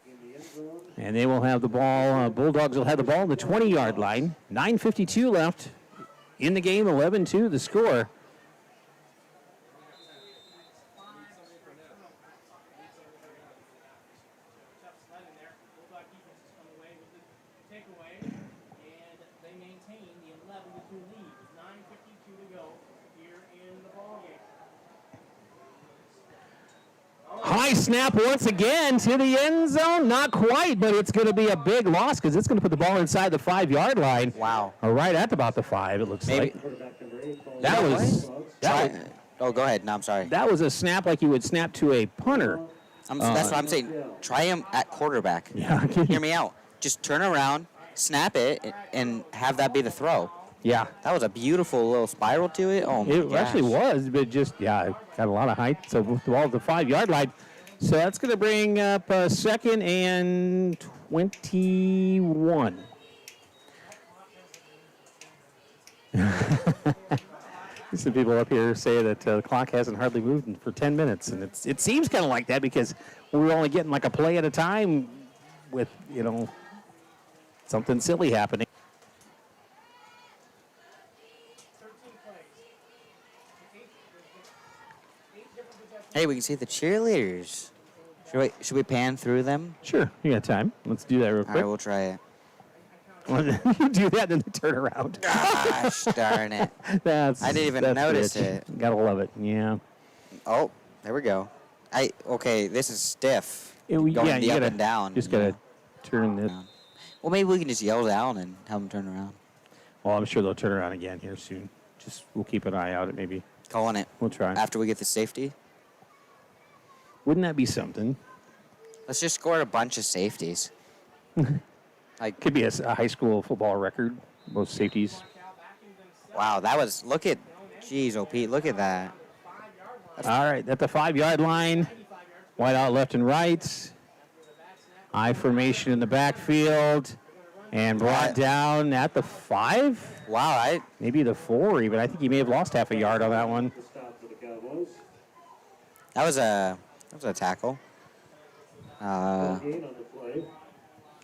Speaker 1: and they will have the ball. Bulldogs will have the ball on the 20-yard line. 9:52 left in the game. 11-2 the score. High snap once again to the end zone. Not quite, but it's going to be a big loss because it's going to put the ball inside the 5-yard line.
Speaker 2: Wow.
Speaker 1: Or right at about the 5, it looks like. That was.
Speaker 2: Oh, go ahead. No, I'm sorry.
Speaker 1: That was a snap like you would snap to a punter.
Speaker 2: That's what I'm saying. Try him at quarterback.
Speaker 1: Yeah.
Speaker 2: Hear me out. Just turn around, snap it, and have that be the throw.
Speaker 1: Yeah.
Speaker 2: That was a beautiful little spiral to it. Oh, my
Speaker 1: It
Speaker 2: gosh.
Speaker 1: actually was, but just, got a lot of height. So with the ball at the 5-yard line. So that's going to bring up 2nd and 21. Some people up here say that the clock hasn't hardly moved for 10 minutes. And it seems kind of like that because we're only getting like a play at a time with, something silly happening.
Speaker 2: Hey, we can see the cheerleaders. Should we pan through them?
Speaker 1: Sure, you got time. Let's do that real
Speaker 2: All
Speaker 1: quick.
Speaker 2: right, we'll try it.
Speaker 1: You do that, then they turn around.
Speaker 2: Gosh darn it. I didn't even notice it.
Speaker 1: Gotta love it, yeah.
Speaker 2: Oh, there we go. Okay, this is stiff.
Speaker 1: You
Speaker 2: Going the up
Speaker 1: gotta,
Speaker 2: and down.
Speaker 1: Just gotta turn it.
Speaker 2: Well, maybe we can just yell down and have them turn around.
Speaker 1: Well, I'm sure they'll turn around again here soon. We'll keep an eye out. Maybe
Speaker 2: Calling it.
Speaker 1: we'll try.
Speaker 2: After we get the safety.
Speaker 1: Wouldn't that be something?
Speaker 2: Let's just score a bunch of safeties.
Speaker 1: Could be a high school football record. Most safeties.
Speaker 2: Wow, that was. Look at Jeez, oh, Pete, look at that.
Speaker 1: All right, at the 5-yard line. Wide out left and right. I formation in the backfield. And brought down at the 5.
Speaker 2: Wow,
Speaker 1: Maybe the 4 even. I think he may have lost half a yard on that one.
Speaker 2: that was a tackle.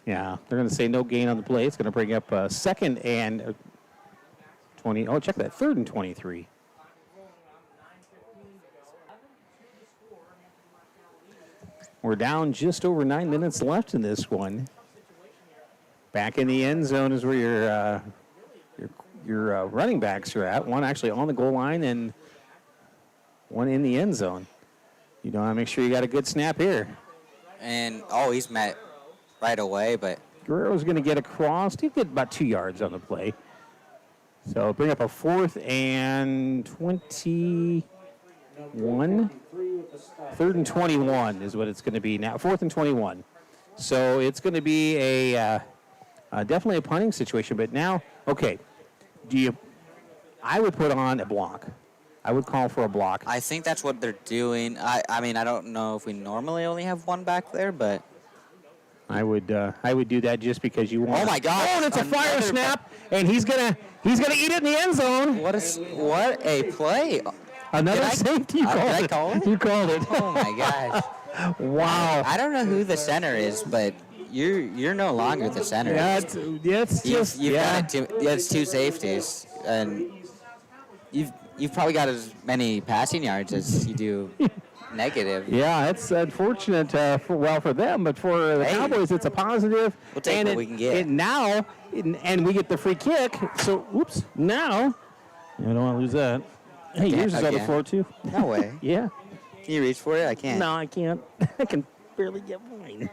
Speaker 1: Yeah, they're going to say no gain on the play. It's going to bring up 2nd and 20. Oh, check that. 3rd and 23. We're down just over 9 minutes left in this one. Back in the end zone is where your running backs are at. One actually on the goal line and one in the end zone. You want to make sure you got a good snap here.
Speaker 2: And, he's met right away, but...
Speaker 1: Guerrero's going to get across. He'll get about 2 yards on the play. So bring up a 4th and 21. 3rd and 21 is what it's going to be now. 4th and 21. So it's going to be a definitely a punting situation. But now, okay, I would put on a block. I would call for a block.
Speaker 2: I think that's what they're doing. I mean, I don't know if we normally only have one back there, but...
Speaker 1: I would do that just because you want.
Speaker 2: Oh my God!
Speaker 1: Oh, and it's a fire snap, and he's gonna eat it in the end zone.
Speaker 2: What a play!
Speaker 1: Another safety.
Speaker 2: Did I call it?
Speaker 1: You called it.
Speaker 2: Oh my gosh!
Speaker 1: Wow.
Speaker 2: I don't know who the center is, but you're no longer the center.
Speaker 1: Yeah, it's just
Speaker 2: you've got it's 2 safeties, and you've probably got as many passing yards as you do. Negative.
Speaker 1: Yeah, it's unfortunate for them, but for the Cowboys, it's a positive.
Speaker 2: We'll take what we can get.
Speaker 1: And we get the free kick. So, now, I don't want to lose that. Hey, yours is on the floor, too.
Speaker 2: No way.
Speaker 1: Yeah.
Speaker 2: Can you reach for it? I can't.
Speaker 1: No, I can't. I can barely get mine.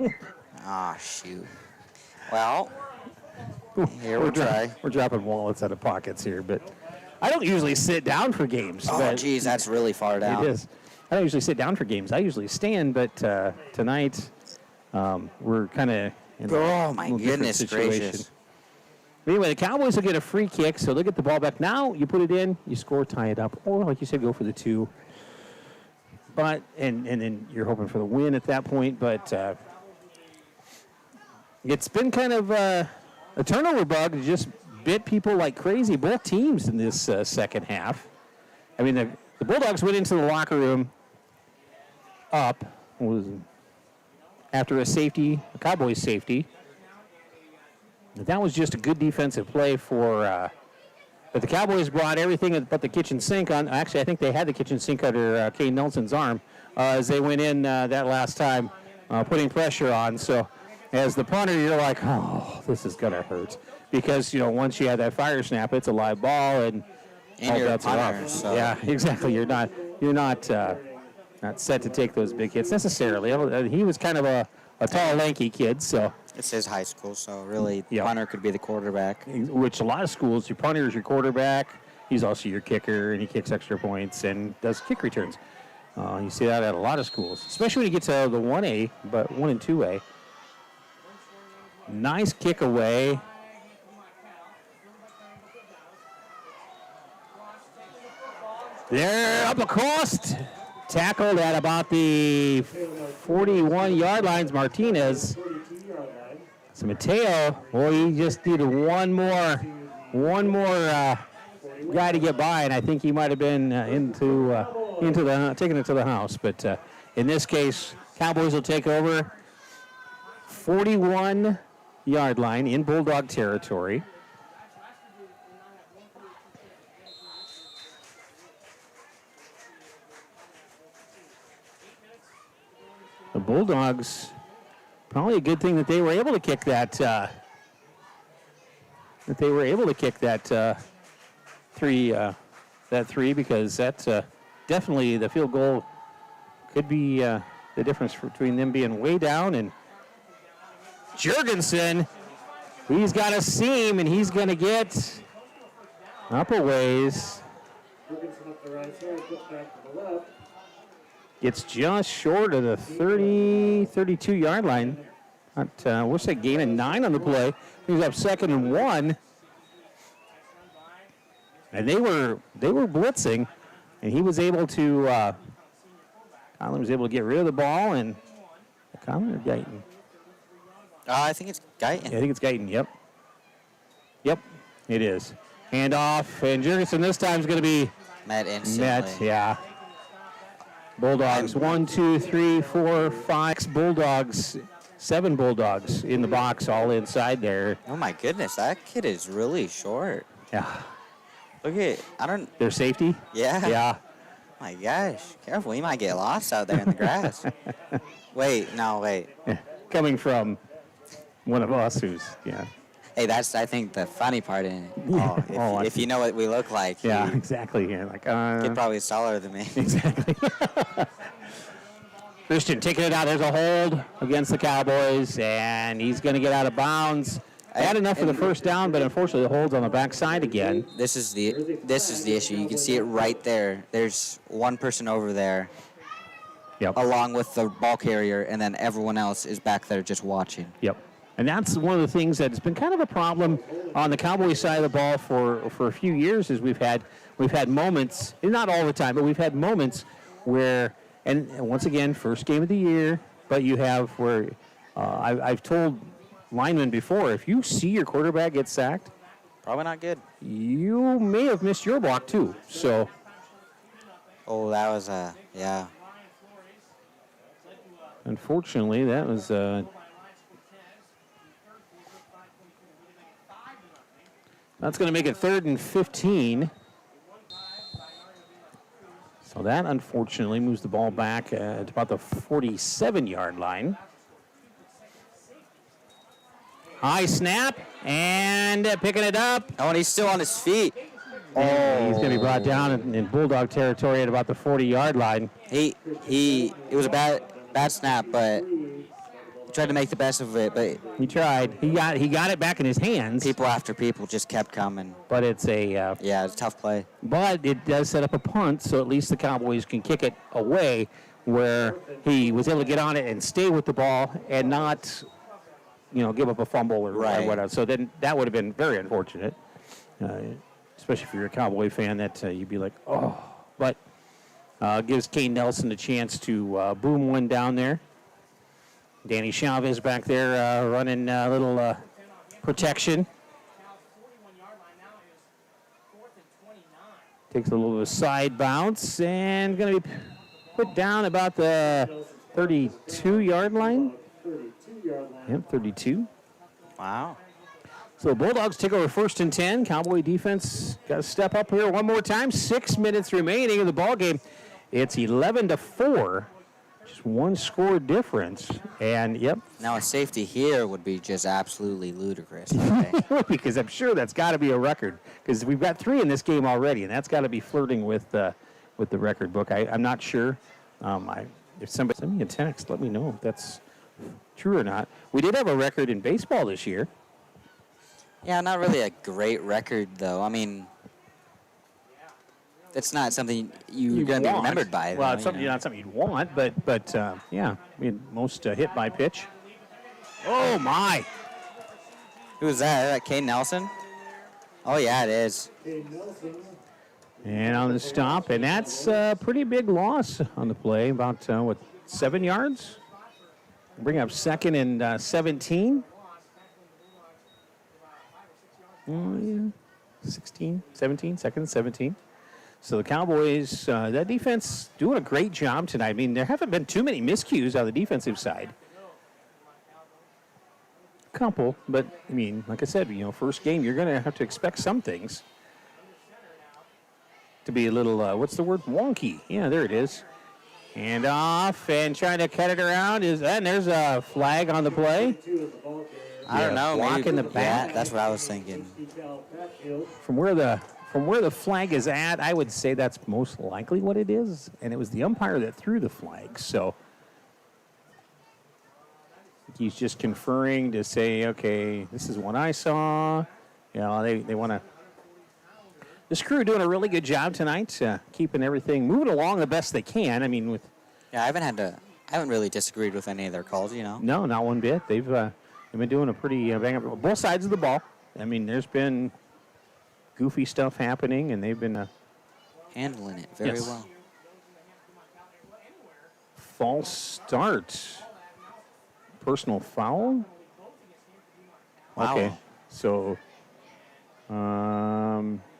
Speaker 2: Shoot. Well, here we'll try.
Speaker 1: We're dropping wallets out of pockets here, but I don't usually sit down for games.
Speaker 2: Oh, geez, that's really far down.
Speaker 1: It is. I don't usually sit down for games. I usually stand, but tonight we're kind of in
Speaker 2: oh, my goodness gracious.
Speaker 1: But anyway, the Cowboys will get a free kick, so they'll get the ball back. Now you put it in, you score, tie it up, or like you said, go for the 2. But and then you're hoping for the win at that point. But it's been kind of a turnover bug that just bit people like crazy, both teams in this second half. I mean, the Bulldogs went into the locker room up after a Cowboys safety. That was just a good defensive play but the Cowboys brought everything but the kitchen sink on. Actually, I think they had the kitchen sink under Kane Nelson's arm as they went in that last time, putting pressure on. So as the punter, you're like, oh, this is going to hurt. Because, once you have that fire snap, it's a live ball and
Speaker 2: you're a punter. So.
Speaker 1: Yeah, exactly. You're not set to take those big hits necessarily. He was kind of a tall, lanky kid, so.
Speaker 2: It's his high school, so really, punter could be the quarterback.
Speaker 1: Which a lot of schools, your punter is your quarterback. He's also your kicker, and he kicks extra points and does kick returns. You see that at a lot of schools, especially when you get to the 1A, but 1 and 2A. Nice kick away. They're up across. Tackled at about the 41-yard lines, Martinez. So Mateo, he just needed one more guy to get by, and I think he might have been taking it to the house. But in this case, Cowboys will take over 41-yard line in Bulldog territory. The Bulldogs, probably a good thing that they were able to kick that. Three, because that's definitely the field goal could be the difference between them being way down. And Jurgensen, he's got a seam and he's going to get up a ways.
Speaker 3: Jurgensen up the right side, put back to the left.
Speaker 1: It's just short of the 32-yard line. What's that, gain of 9 on the play. He's up 2nd and 1. And they were blitzing, and he was able to. Conlon was able to get rid of the ball, and Conlon or Guyton?
Speaker 2: I think it's Guyton.
Speaker 1: Yeah, I think it's Guyton. Yep, it is. Hand off, and Jurgensen this time is going to be
Speaker 2: Met instantly.
Speaker 1: met. Yeah. Bulldogs, 1, 2, 3, 4, 5 Bulldogs, 7 Bulldogs in the box, all inside there.
Speaker 2: Oh my goodness, that kid is really short.
Speaker 1: Yeah.
Speaker 2: Look at
Speaker 1: Their safety?
Speaker 2: Yeah.
Speaker 1: Yeah.
Speaker 2: My gosh, careful, you might get lost out there in the grass. Wait.
Speaker 1: Coming from one of us who's, yeah.
Speaker 2: Hey, that's, I think, the funny part in it. If you know what we look like,
Speaker 1: Yeah, exactly. Yeah, like,
Speaker 2: you're probably taller than me.
Speaker 1: Exactly. Christian taking it out. There's a hold against the Cowboys, and he's going to get out of bounds. Had enough for the first down, but unfortunately the hold's on the backside again.
Speaker 2: This is the issue. You can see it right there. There's one person over there,
Speaker 1: Yep.
Speaker 2: along with the ball carrier, and then everyone else is back there just watching.
Speaker 1: Yep. And that's one of the things that's been kind of a problem on the Cowboys side of the ball for a few years is we've had moments, not all the time, but we've had moments where, and once again, first game of the year, but you have where I've told linemen before, if you see your quarterback get sacked,
Speaker 2: Probably not good.
Speaker 1: you may have missed your block too. So,
Speaker 2: Oh, that was yeah.
Speaker 1: unfortunately, that was that's going to make it 3rd and 15. So that unfortunately moves the ball back at about the 47-yard line. High snap and picking it up.
Speaker 2: Oh, and he's still on his feet.
Speaker 1: And he's going to be brought down in Bulldog territory at about the 40-yard line.
Speaker 2: It was a bad snap, but he tried to make the best of it. But
Speaker 1: He tried. He got it back in his hands.
Speaker 2: people after people just kept coming.
Speaker 1: But it's a
Speaker 2: Yeah, it's a tough play.
Speaker 1: but it does set up a punt, so at least the Cowboys can kick it away, where he was able to get on it and stay with the ball and not, give up a fumble or
Speaker 2: Right.
Speaker 1: whatever. So then that would have been very unfortunate, especially if you're a Cowboy fan. That you'd be like, oh. But gives Kane Nelson a chance to boom one down there. Danny Chavez back there running a little protection. Takes a little bit of a side bounce and going to be put down about the 32-yard line.
Speaker 3: 32-yard line.
Speaker 1: Yep, 32.
Speaker 2: Wow.
Speaker 1: So Bulldogs take over 1st and 10. Cowboy defense got to step up here one more time. 6 minutes remaining in the ball game. It's 11-4. Just one score difference. And, yep.
Speaker 2: Now a safety here would be just absolutely ludicrous. Okay?
Speaker 1: Because I'm sure that's got to be a record. Because we've got 3 in this game already, and that's got to be flirting with the record book. I'm not sure. If somebody send me a text, let me know if that's true or not. We did have a record in baseball this year.
Speaker 2: Yeah, not really a great record, though. I mean, that's not something you're going to be remembered by.
Speaker 1: Well,
Speaker 2: though,
Speaker 1: it's something, not something you'd want, but yeah, we had most hit by pitch. Oh, my.
Speaker 2: Who was that? Is that Kane Nelson? Oh, yeah, it is.
Speaker 1: And on the stop, and that's a pretty big loss on the play, about, 7 yards? Bring up 2nd and 17. 16, 17, 2nd and 17. So the Cowboys, that defense doing a great job tonight. I mean, there haven't been too many miscues on the defensive side. A couple, but, I mean, like I said, first game, you're going to have to expect some things to be a little, what's the word? Wonky. Yeah, there it is. And off and trying to cut it around. And there's a flag on the play.
Speaker 2: I don't know.
Speaker 1: Block
Speaker 2: Maybe,
Speaker 1: in the back.
Speaker 2: Yeah, that's what I was thinking.
Speaker 1: From where the flag is at, I would say that's most likely what it is. And it was the umpire that threw the flag. So he's just conferring to say, okay, this is what I saw. They want to. This crew doing a really good job tonight, keeping everything moving along the best they can. I mean,
Speaker 2: Yeah, I haven't really disagreed with any of their calls,
Speaker 1: No, not one bit. They've been doing a pretty bang up both sides of the ball. I mean, there's been goofy stuff happening, and they've been
Speaker 2: Handling it very
Speaker 1: Yes.
Speaker 2: well.
Speaker 1: false start. Personal foul?
Speaker 2: Wow.
Speaker 1: Okay. So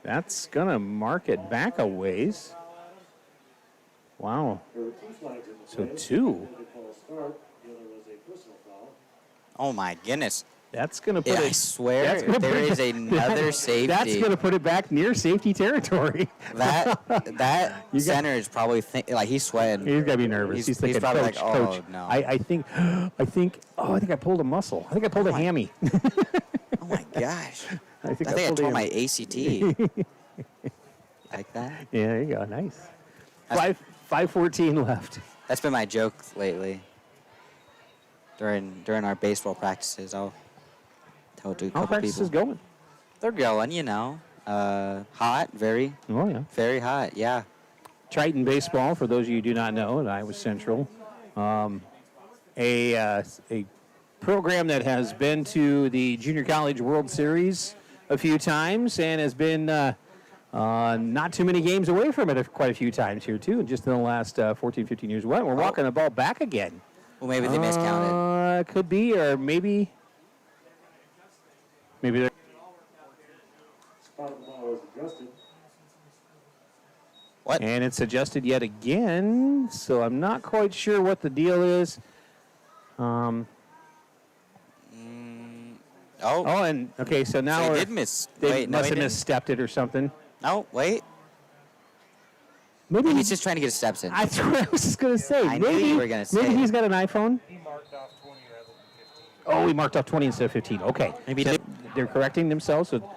Speaker 1: that's going to mark it back a ways. Wow.
Speaker 3: There were 2 flags in the
Speaker 1: So
Speaker 3: play.
Speaker 1: 2.
Speaker 3: One did false start. The other was a personal foul.
Speaker 2: Oh my goodness.
Speaker 1: That's going to put
Speaker 2: Yeah, I
Speaker 1: it.
Speaker 2: swear
Speaker 1: that's gonna
Speaker 2: there
Speaker 1: put
Speaker 2: is another safety.
Speaker 1: That's going to put it back near safety territory.
Speaker 2: That
Speaker 1: You got-
Speaker 2: center is probably like he's sweating.
Speaker 1: He's got to be nervous.
Speaker 2: He's-
Speaker 1: He's
Speaker 2: he's
Speaker 1: thinking,
Speaker 2: probably
Speaker 1: coach,
Speaker 2: like, oh,
Speaker 1: coach.
Speaker 2: no.
Speaker 1: I think I pulled a muscle. I think I pulled a hammy.
Speaker 2: Oh my gosh.
Speaker 1: I think
Speaker 2: I
Speaker 1: pulled a
Speaker 2: tore my
Speaker 1: hammy.
Speaker 2: ACT. Like that?
Speaker 1: Yeah, there you go. Nice.
Speaker 2: That's-
Speaker 1: 5:14 left.
Speaker 2: That's been my joke lately. During our baseball practices, I'll tell it to a
Speaker 1: How
Speaker 2: couple
Speaker 1: practice
Speaker 2: people.
Speaker 1: is going?
Speaker 2: They're going, you know. Hot, very,
Speaker 1: Oh yeah.
Speaker 2: very hot. Yeah.
Speaker 1: Triton baseball, for those of you who do not know, at Iowa Central, a program that has been to the Junior College World Series a few times and has been not too many games away from it quite a few times here too, just in the last 14, 15 years. We're walking the ball back again.
Speaker 2: Well, maybe they miscounted.
Speaker 1: Could be, or maybe they're.
Speaker 3: Spot of the ball was adjusted.
Speaker 2: What?
Speaker 1: And it's adjusted yet again, so I'm not quite sure what the deal is.
Speaker 2: Oh,
Speaker 1: Oh, and okay, so now
Speaker 2: they
Speaker 1: we're-
Speaker 2: did miss.
Speaker 1: they
Speaker 2: Wait, no,
Speaker 1: must
Speaker 2: he
Speaker 1: have
Speaker 2: didn't.
Speaker 1: misstepped it or something.
Speaker 2: No, wait.
Speaker 1: Maybe
Speaker 2: He's just trying to get his steps in.
Speaker 1: That's what I was just going to say.
Speaker 2: I knew
Speaker 1: maybe
Speaker 2: you were gonna say
Speaker 1: maybe
Speaker 2: it.
Speaker 1: he's got an iPhone.
Speaker 3: He marked off 20 rather than 15.
Speaker 1: Oh, he marked off 20 instead of 15. Okay.
Speaker 2: Maybe
Speaker 1: So
Speaker 2: he
Speaker 1: they're correcting themselves. So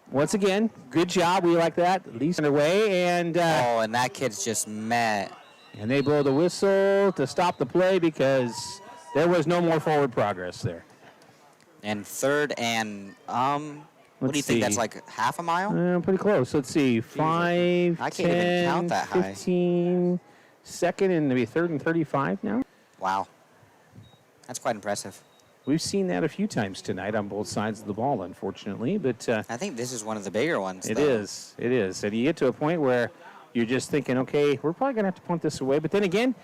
Speaker 1: once again, good job. We like that. At least underway, and
Speaker 2: Oh, and that kid's just met.
Speaker 1: and they blow the whistle to stop the play because there was no more forward progress there.
Speaker 2: And third and what do you
Speaker 1: Let's
Speaker 2: think? That's
Speaker 1: see.
Speaker 2: like half a mile?
Speaker 1: Pretty close. Let's see. 5,
Speaker 2: I can't
Speaker 1: 10,
Speaker 2: even count that high.
Speaker 1: 15, second, and maybe third and 35 now.
Speaker 2: Wow. That's quite impressive.
Speaker 1: We've seen that a few times tonight on both sides of the ball, unfortunately. But
Speaker 2: I think this is one of the bigger ones.
Speaker 1: it
Speaker 2: though.
Speaker 1: is. It is. And you get to a point where you're just thinking, okay, we're probably going to have to punt this away. But then again,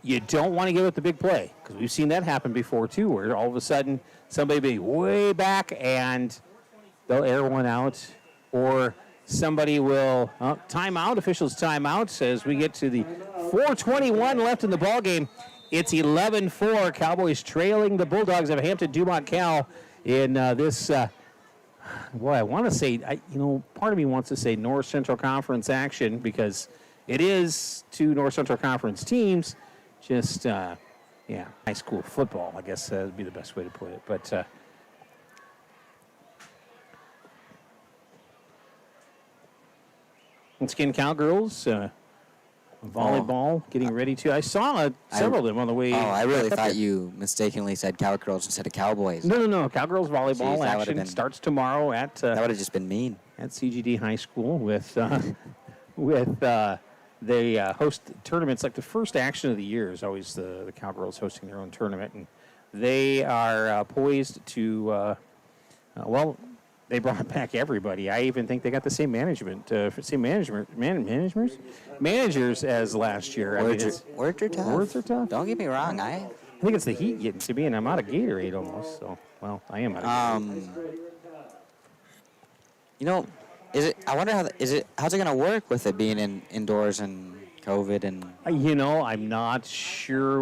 Speaker 1: you don't want to give it the big play because we've seen that happen before, too, where all of a sudden somebody be way back and they'll air one out, or somebody will timeout. Officials timeout as we get to the 4:21 left in the ball game. It's 11-4. Cowboys trailing the Bulldogs of Hampton Dumont Cal in this. Well, I want to say, part of me wants to say North Central Conference action because it is 2 North Central Conference teams. Just high school football, I guess would be the best way to put it. But once again, Cowgirls, volleyball, getting ready to. I saw several of them on the way.
Speaker 2: Oh, I really
Speaker 1: back up
Speaker 2: thought
Speaker 1: here.
Speaker 2: you mistakenly said Cowgirls instead of Cowboys.
Speaker 1: No. Cowgirls volleyball
Speaker 2: Jeez, that would've
Speaker 1: action
Speaker 2: been-
Speaker 1: starts tomorrow at
Speaker 2: That would have just been mean.
Speaker 1: CGD High School with they host tournaments. Like the first action of the year is always the Cowgirls hosting their own tournament, and they are poised to. They brought back everybody. I even think they got the same managers as last year.
Speaker 2: Words are tough.
Speaker 1: Words are tough.
Speaker 2: Don't get me wrong.
Speaker 1: I think it's the heat getting to me, and I'm out of Gatorade almost. So, I am out of Gatorade.
Speaker 2: I wonder how's it gonna work with it being indoors and COVID and.
Speaker 1: I'm not sure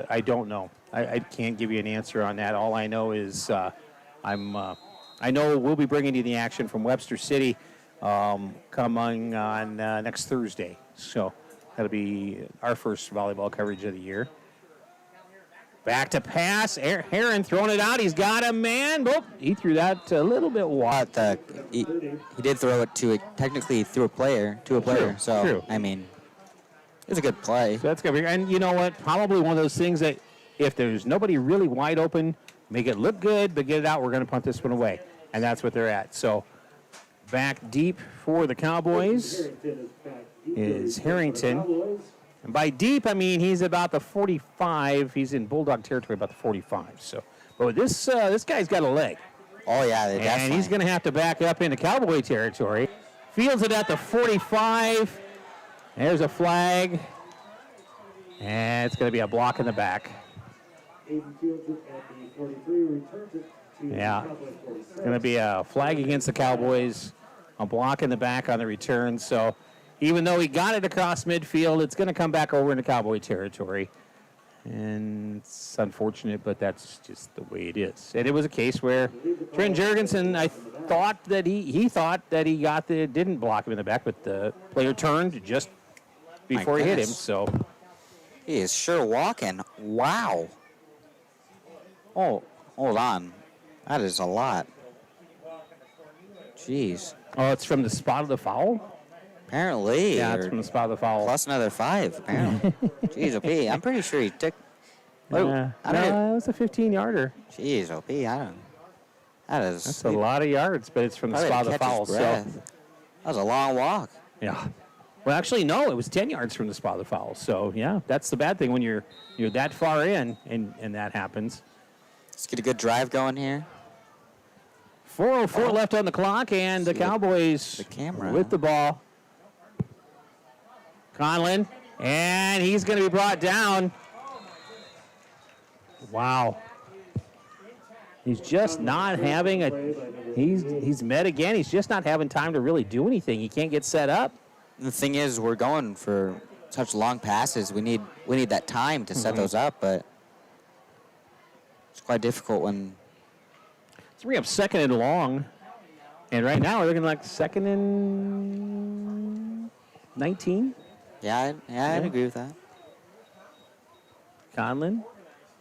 Speaker 1: I don't know. I can't give you an answer on that. All I know is I know we'll be bringing you the action from Webster City coming on next Thursday. So that'll be our first volleyball coverage of the year. Back to pass. Heron throwing it out. He's got a man. Oh, he threw that a little bit wide.
Speaker 2: But he did throw it technically through a player. So
Speaker 1: true.
Speaker 2: I mean, it was a good play.
Speaker 1: So that's going to be, and you know what? Probably one of those things that if there's nobody really wide open, make it look good, but get it out. We're going to punt this one away. And that's what they're at. So back deep for the Cowboys
Speaker 3: Harrington is back deep.
Speaker 1: is Harrington.
Speaker 3: Cowboys.
Speaker 1: And by deep, I mean he's about the 45. He's in Bulldog territory about the 45. So, but this guy's got a leg.
Speaker 2: Oh, yeah, they definitely.
Speaker 1: And he's going to have to back up into Cowboy territory. Fields it at the 45. There's a flag. And it's going to be a block in the back.
Speaker 3: Aiden fields it at the 43, returns it to
Speaker 1: Yeah.
Speaker 3: the Cowboys 46.
Speaker 1: It's going to be a flag against the Cowboys, a block in the back on the return. So even though he got it across midfield, it's going to come back over into Cowboy territory. And it's unfortunate, but that's just the way it is. And it was a case where Trent Jurgensen, I thought that he thought that he didn't block him in the back, but the player turned just before he hit him.
Speaker 2: goodness.
Speaker 1: So
Speaker 2: He is sure walking. Wow. Oh, hold on. That is a lot. Jeez.
Speaker 1: oh, it's from the spot of the foul.
Speaker 2: Apparently.
Speaker 1: Yeah, it's
Speaker 2: or
Speaker 1: from the spot of the foul.
Speaker 2: plus another 5, apparently. Jeez, OP. I'm pretty sure he took.
Speaker 1: Yeah.
Speaker 2: I don't
Speaker 1: No, it was a 15-yarder.
Speaker 2: Jeez, OP. I don't. That is.
Speaker 1: That's a lot of yards, but it's from the
Speaker 2: probably
Speaker 1: spot of the
Speaker 2: catch his
Speaker 1: foul. So
Speaker 2: breath. That was a long walk.
Speaker 1: yeah. Well, actually, no, it was 10 yards from the spot of the foul. So yeah, that's the bad thing when you're that far in and that happens.
Speaker 2: Let's get a good drive going here.
Speaker 1: 4:04 left on the clock, and the
Speaker 2: See
Speaker 1: Cowboys
Speaker 2: the camera.
Speaker 1: with the ball. Conlon, and he's going to be brought down. Wow. He's just not having he's met again. He's just not having time to really do anything. He can't get set up.
Speaker 2: The thing is, we're going for such long passes. We need that time to set those up, but it's quite difficult when.
Speaker 1: So we have 2nd and long, and right now we're looking like 2nd and 19.
Speaker 2: Yeah, I'd agree with that.
Speaker 1: Conlon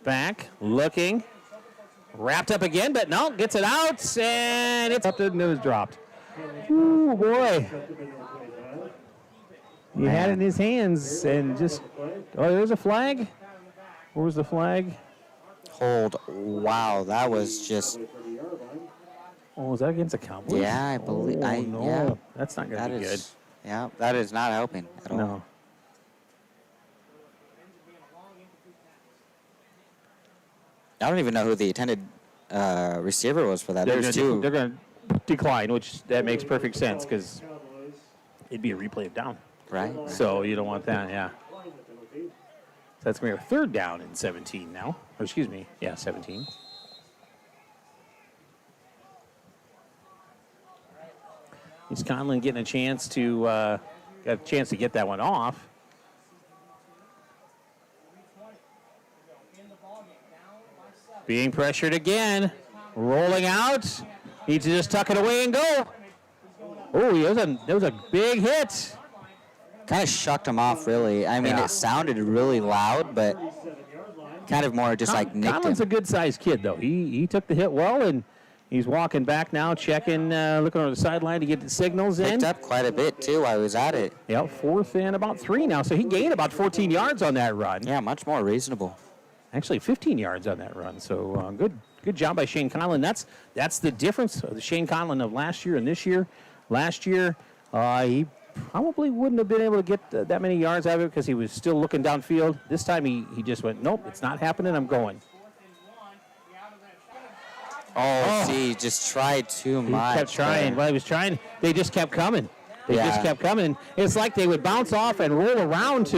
Speaker 1: back, looking, wrapped up again, but no, gets it out, and it's up and it was dropped. Ooh, boy. He had it in his hands and just, oh, there's a flag. Where was the flag?
Speaker 2: Hold. Wow, that was just.
Speaker 1: Oh, was that against the Cowboys?
Speaker 2: Yeah, I believe.
Speaker 1: Oh, no.
Speaker 2: Yeah,
Speaker 1: That's not going
Speaker 2: that
Speaker 1: to be good.
Speaker 2: is. Yeah, that is not helping at all.
Speaker 1: No.
Speaker 2: I don't even know who the intended receiver was for that. There's two.
Speaker 1: They're going to decline, which that makes perfect sense because it'd be a replay of down.
Speaker 2: Right.
Speaker 1: So you don't want that, yeah. So that's going to be a 3rd down and 17 now. Or excuse me, yeah, 17. Is Conlon getting a chance to get that one off? Being pressured again, rolling out. Needs to just tuck it away and go. Oh, that was a big hit.
Speaker 2: Kind of shucked him off, really. I mean,
Speaker 1: Yeah.
Speaker 2: it sounded really loud, but kind of more just like nicked
Speaker 1: Conlon's
Speaker 2: him.
Speaker 1: a good-sized kid, though. He took the hit well, and he's walking back now, checking, looking on the sideline to get the signals in.
Speaker 2: Picked up quite a bit, too, while he was at it.
Speaker 1: Yep, 4th and about 3 now. So he gained about 14 yards on that run.
Speaker 2: Yeah, much more reasonable.
Speaker 1: Actually, 15 yards on that run. So good job by Shane Conlon. That's the difference of the Shane Conlon of last year and this year. Last year, he probably wouldn't have been able to get that many yards out of it because he was still looking downfield. This time he just went, nope, it's not happening. I'm going.
Speaker 2: Oh, see, just tried too
Speaker 1: He
Speaker 2: much.
Speaker 1: kept trying.
Speaker 2: there.
Speaker 1: While he was trying, they just kept coming. They
Speaker 2: Yeah.
Speaker 1: just kept coming. It's like they would bounce off and roll around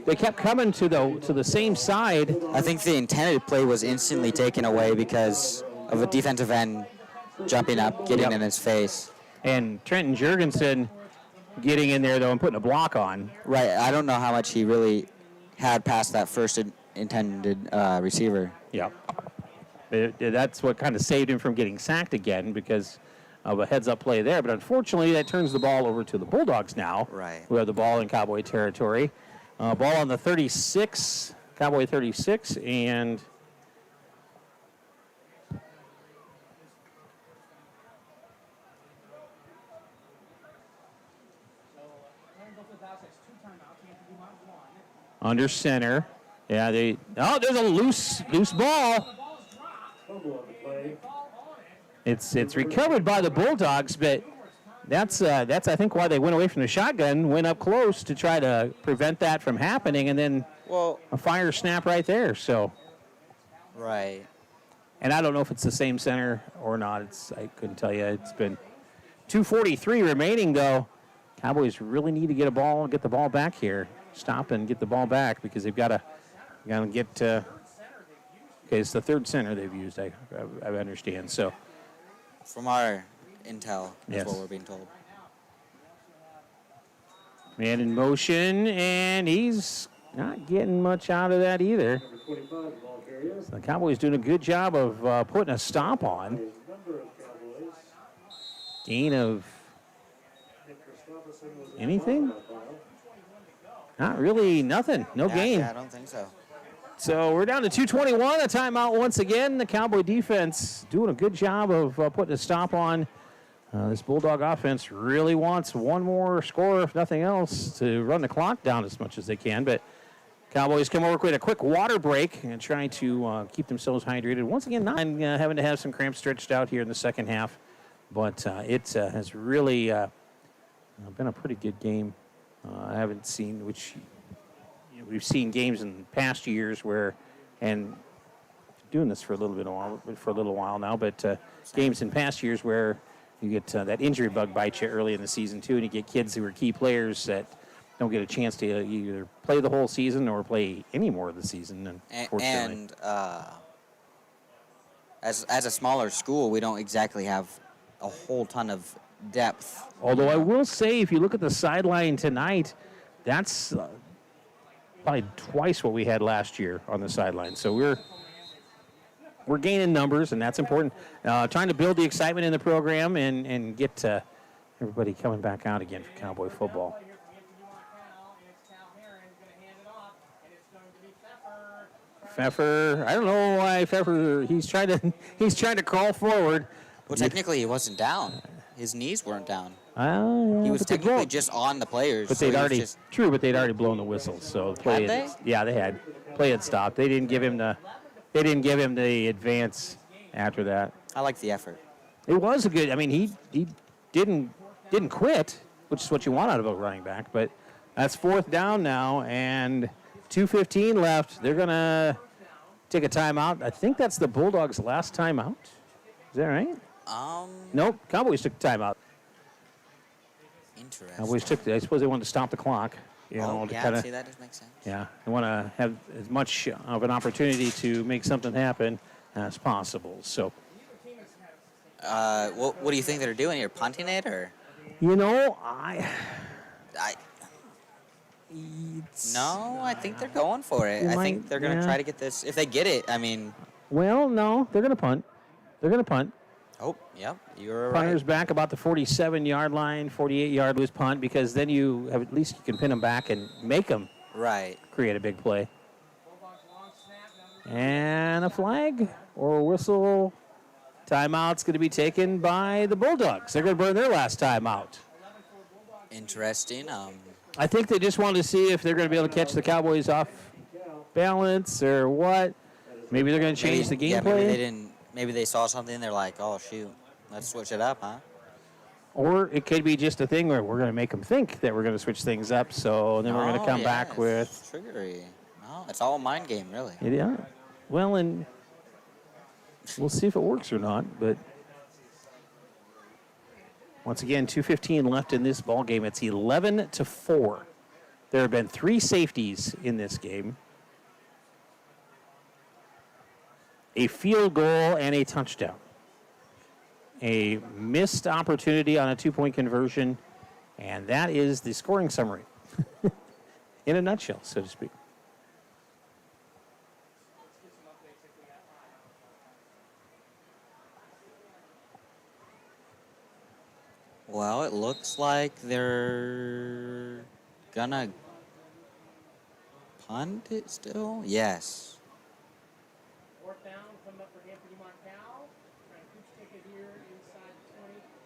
Speaker 1: they kept coming to the same side.
Speaker 2: I think the intended play was instantly taken away because of a defensive end jumping up, getting
Speaker 1: Yep.
Speaker 2: in his face.
Speaker 1: And Trenton Jurgensen getting in there, though, and putting a block on.
Speaker 2: Right, I don't know how much he really had past that first intended receiver.
Speaker 1: Yep. That's what kind of saved him from getting sacked again because of a heads-up play there. But unfortunately, that turns the ball over to the Bulldogs now.
Speaker 2: Right.
Speaker 1: Who have the ball in Cowboy territory. Ball on the 36, Cowboy 36, and under center. Yeah, there's a loose ball.
Speaker 3: Fumble on the play.
Speaker 1: It's recovered by the Bulldogs, but that's I think why they went away from the shotgun, went up close to try to prevent that from happening, and then
Speaker 2: Well,
Speaker 1: a fire snap right there. So
Speaker 2: right.
Speaker 1: And I don't know if it's the same center or not. I couldn't tell you. It's been 2:43 remaining, though. Cowboys really need to get the ball back here. Stop and get the ball back because they've got to get. Okay, it's the third center they've used. I understand. So,
Speaker 2: From our intel,
Speaker 1: Yes.
Speaker 2: is what we're being told.
Speaker 1: man in motion, and he's not getting much out of that either.
Speaker 3: Number 25, the ball carrier.
Speaker 1: The Cowboys doing a good job of putting a stop on.
Speaker 3: There's a number of Cowboys.
Speaker 1: Gain of
Speaker 3: Nick Christopherson was in the
Speaker 1: anything?
Speaker 3: ball pile.
Speaker 1: Not really. Nothing. No gain.
Speaker 2: Yeah, I don't think so.
Speaker 1: So we're down to 2:21. A timeout once again. The Cowboy defense doing a good job of putting a stop on. This Bulldog offense really wants one more score, if nothing else, to run the clock down as much as they can. But Cowboys come over with a quick water break and trying to keep themselves hydrated. Once again, not having to have some cramps stretched out here in the second half. But it has really been a pretty good game. I haven't seen, we've seen games in past years where, and doing this for a little while now, but games in past years where you get that injury bug bite you early in the season too, and you get kids who are key players that don't get a chance to either play the whole season or play any more of the season. Unfortunately.
Speaker 2: And as a smaller school, we don't exactly have a whole ton of depth.
Speaker 1: Although I will say, if you look at the sideline tonight, that's probably twice what we had last year on the sideline. So we're gaining numbers, and that's important. Trying to build the excitement in the program and get everybody coming back out again for Cowboy football. Pfeffer, I don't know why Pfeffer. He's trying to crawl forward.
Speaker 2: Well, technically, he wasn't down. His knees weren't down.
Speaker 1: Yeah,
Speaker 2: He was
Speaker 1: but they
Speaker 2: technically
Speaker 1: broke.
Speaker 2: just on the players.
Speaker 1: But
Speaker 2: so
Speaker 1: they'd
Speaker 2: he was
Speaker 1: already
Speaker 2: just-
Speaker 1: but they'd already blown the whistle. So play.
Speaker 2: Had they?
Speaker 1: Yeah, they had. Play had stopped. They didn't give him the advance after that.
Speaker 2: I like the effort.
Speaker 1: It was a good. I mean, he didn't quit, which is what you want out of a running back. But that's fourth down now, and 2:15 left. They're gonna take a timeout. I think that's the Bulldogs' last timeout. Is that right? Nope. Cowboys took a timeout.
Speaker 2: Interesting.
Speaker 1: Cowboys took. I suppose they wanted to stop the clock. You know, to
Speaker 2: yeah,
Speaker 1: kinda,
Speaker 2: see, that does make sense.
Speaker 1: Yeah, they want to have as much of an opportunity to make something happen as possible. So,
Speaker 2: What do you think they're doing here? Punting it or?
Speaker 1: you know,
Speaker 2: No, I think they're going for it.
Speaker 1: They
Speaker 2: I
Speaker 1: might,
Speaker 2: think they're going to
Speaker 1: yeah.
Speaker 2: try to get this. If they get it, I mean.
Speaker 1: well, no, they're going to punt. They're going to punt.
Speaker 2: Oh, yep, you're
Speaker 1: Punter's
Speaker 2: right.
Speaker 1: back about the 47-yard line, 48-yard loose punt, because then you have at least you can pin them back and make them
Speaker 2: Right.
Speaker 1: create a big play. And a flag or a whistle. Timeout's going to be taken by the Bulldogs. They're going to burn their last timeout.
Speaker 2: Interesting.
Speaker 1: I think they just wanted to see if they're going to be able to catch the Cowboys off balance or what. Maybe they're going to change the game
Speaker 2: yeah,
Speaker 1: play.
Speaker 2: Maybe they didn't. Maybe they saw something. They're like, oh shoot, let's switch it up, huh?
Speaker 1: Or it could be just a thing where we're going to make them think that we're going to switch things up, so then we're going to come back with...
Speaker 2: trickery. No, it's all a mind game, really.
Speaker 1: Yeah. Well, and we'll see if it works or not, but... Once again, 2:15 left in this ball game. It's 11-4. There have been 3 safeties in this game. A field goal and a touchdown. A missed opportunity on a 2-point conversion, and that is the scoring summary in a nutshell, so to speak.
Speaker 2: Well, it looks like they're gonna punt it still. Yes.
Speaker 4: Fourth down, coming up for Anthony Marcal. Trying to pitch ticket here inside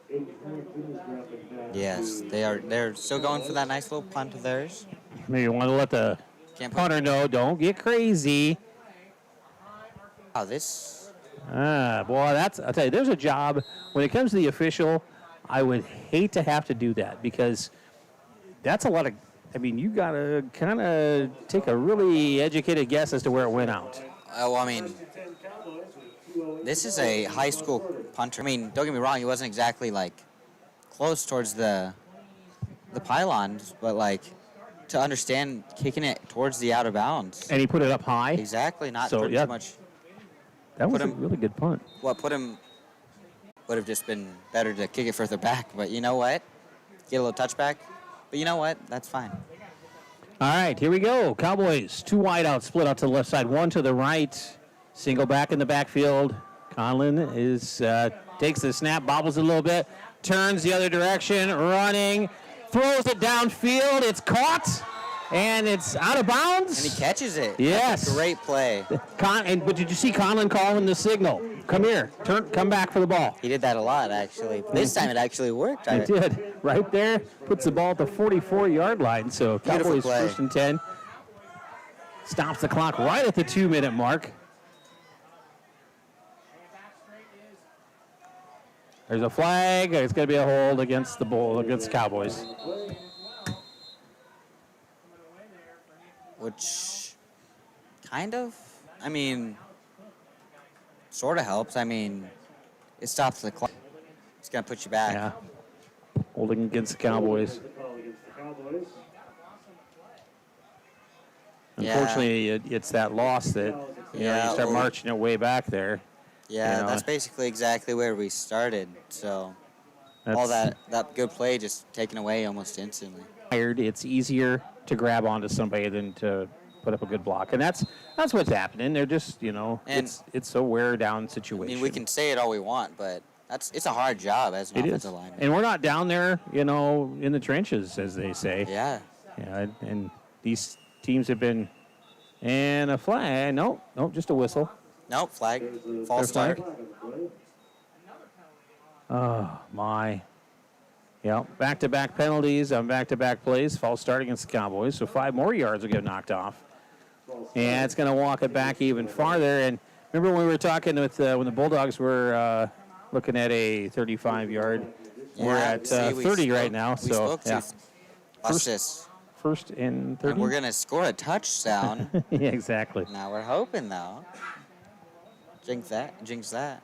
Speaker 4: the 20.
Speaker 3: 8 dropping down.
Speaker 2: Yes, they are. They're still going for that nice little punt of theirs.
Speaker 1: Maybe you want to let the
Speaker 2: Can't put.
Speaker 1: punter know, don't get crazy.
Speaker 2: Wow, this.
Speaker 1: Boy, I'll tell you, there's a job. When it comes to the official, I would hate to have to do that because that's a lot of, I mean, you got to kind of take a really educated guess as to where it went out.
Speaker 2: Well, I mean,
Speaker 3: 10 Cowboys with 2:08
Speaker 2: this is a high school punter. I mean, don't get me wrong, he wasn't exactly like close towards the pylons, but like to understand kicking it towards the out of bounds.
Speaker 1: And he put it up high.
Speaker 2: Exactly, not
Speaker 1: So,
Speaker 2: putting
Speaker 1: yeah.
Speaker 2: too much.
Speaker 1: That was
Speaker 2: Put
Speaker 1: a
Speaker 2: him-
Speaker 1: really good punt.
Speaker 2: What put him would have just been better to kick it further back, but you know what? Get a little touchback. But you know what? That's fine.
Speaker 1: All right, here we go. Cowboys, 2 wide out, split out to the left side, 1 to the right. Single back in the backfield. Conlon takes the snap, bobbles it a little bit, turns the other direction, running, throws it downfield. It's caught, and it's out of bounds.
Speaker 2: And he catches it.
Speaker 1: Yes.
Speaker 2: That's a great play.
Speaker 1: But did you see Conlon calling the signal? Come here, come back for the ball.
Speaker 2: He did that a lot, actually. But this time it actually worked.
Speaker 1: It did. Right there, puts the ball at the 44-yard line. So
Speaker 2: Beautiful
Speaker 1: Cowboys
Speaker 2: play.
Speaker 1: 1st and 10. Stops the clock right at the 2-minute mark. There's a flag. It's going to be a hold against the Cowboys.
Speaker 2: Which kind of, I mean, sort of helps. I mean, it stops the clock. It's going to put you back.
Speaker 1: Yeah. Holding against the Cowboys.
Speaker 3: Call against the Cowboys.
Speaker 2: Yeah.
Speaker 1: Unfortunately, it's that loss that you
Speaker 2: Yeah,
Speaker 1: start
Speaker 2: well-
Speaker 1: marching it way back there.
Speaker 2: Yeah,
Speaker 1: You know,
Speaker 2: that's basically exactly where we started. So all that good play just taken away almost instantly.
Speaker 1: It's easier to grab onto somebody than to put up a good block, and that's what's happening. They're just
Speaker 2: And-
Speaker 1: it's a wear down
Speaker 2: I
Speaker 1: situation.
Speaker 2: mean, we can say it all we want, but it's a hard job as an
Speaker 1: It is,
Speaker 2: offensive lineman.
Speaker 1: and we're not down there, in the trenches, as they say.
Speaker 2: Yeah.
Speaker 1: Yeah, and these teams have been, and a flag. No, just a whistle.
Speaker 2: Nope, flag. False
Speaker 1: Their
Speaker 2: start.
Speaker 1: flag? Oh my. Yeah, back-to-back penalties on back-to-back plays. False start against the Cowboys, so 5 more yards will get knocked off. And it's going to walk it back even farther. And remember when we were talking with when the Bulldogs were looking at a 35-yard? We're at
Speaker 2: see, we
Speaker 1: 30 right
Speaker 2: spoke-
Speaker 1: now.
Speaker 2: We
Speaker 1: So
Speaker 2: spoke
Speaker 1: yeah,
Speaker 2: to watch this.
Speaker 1: 1st and 30.
Speaker 2: And we're going to score a touchdown.
Speaker 1: Yeah, exactly.
Speaker 2: Now we're hoping, though. Jinx that.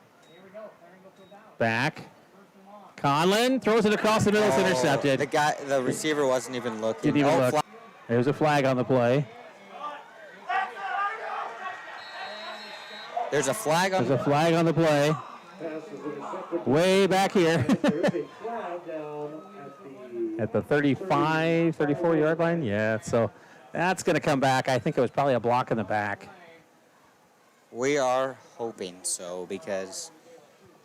Speaker 1: Back. Conlon throws it across the middle. It's intercepted.
Speaker 2: The receiver wasn't even looking.
Speaker 1: Didn't even look.
Speaker 2: flag.
Speaker 1: There's a flag on the play.
Speaker 2: There's a flag on.
Speaker 1: There's a flag on the play.
Speaker 3: Pass is intercepted.
Speaker 1: Way back here
Speaker 3: There is a flag down
Speaker 1: at the 35, 34-yard line. Yeah, so that's going to come back. I think it was probably a block in the back.
Speaker 2: We are hoping so because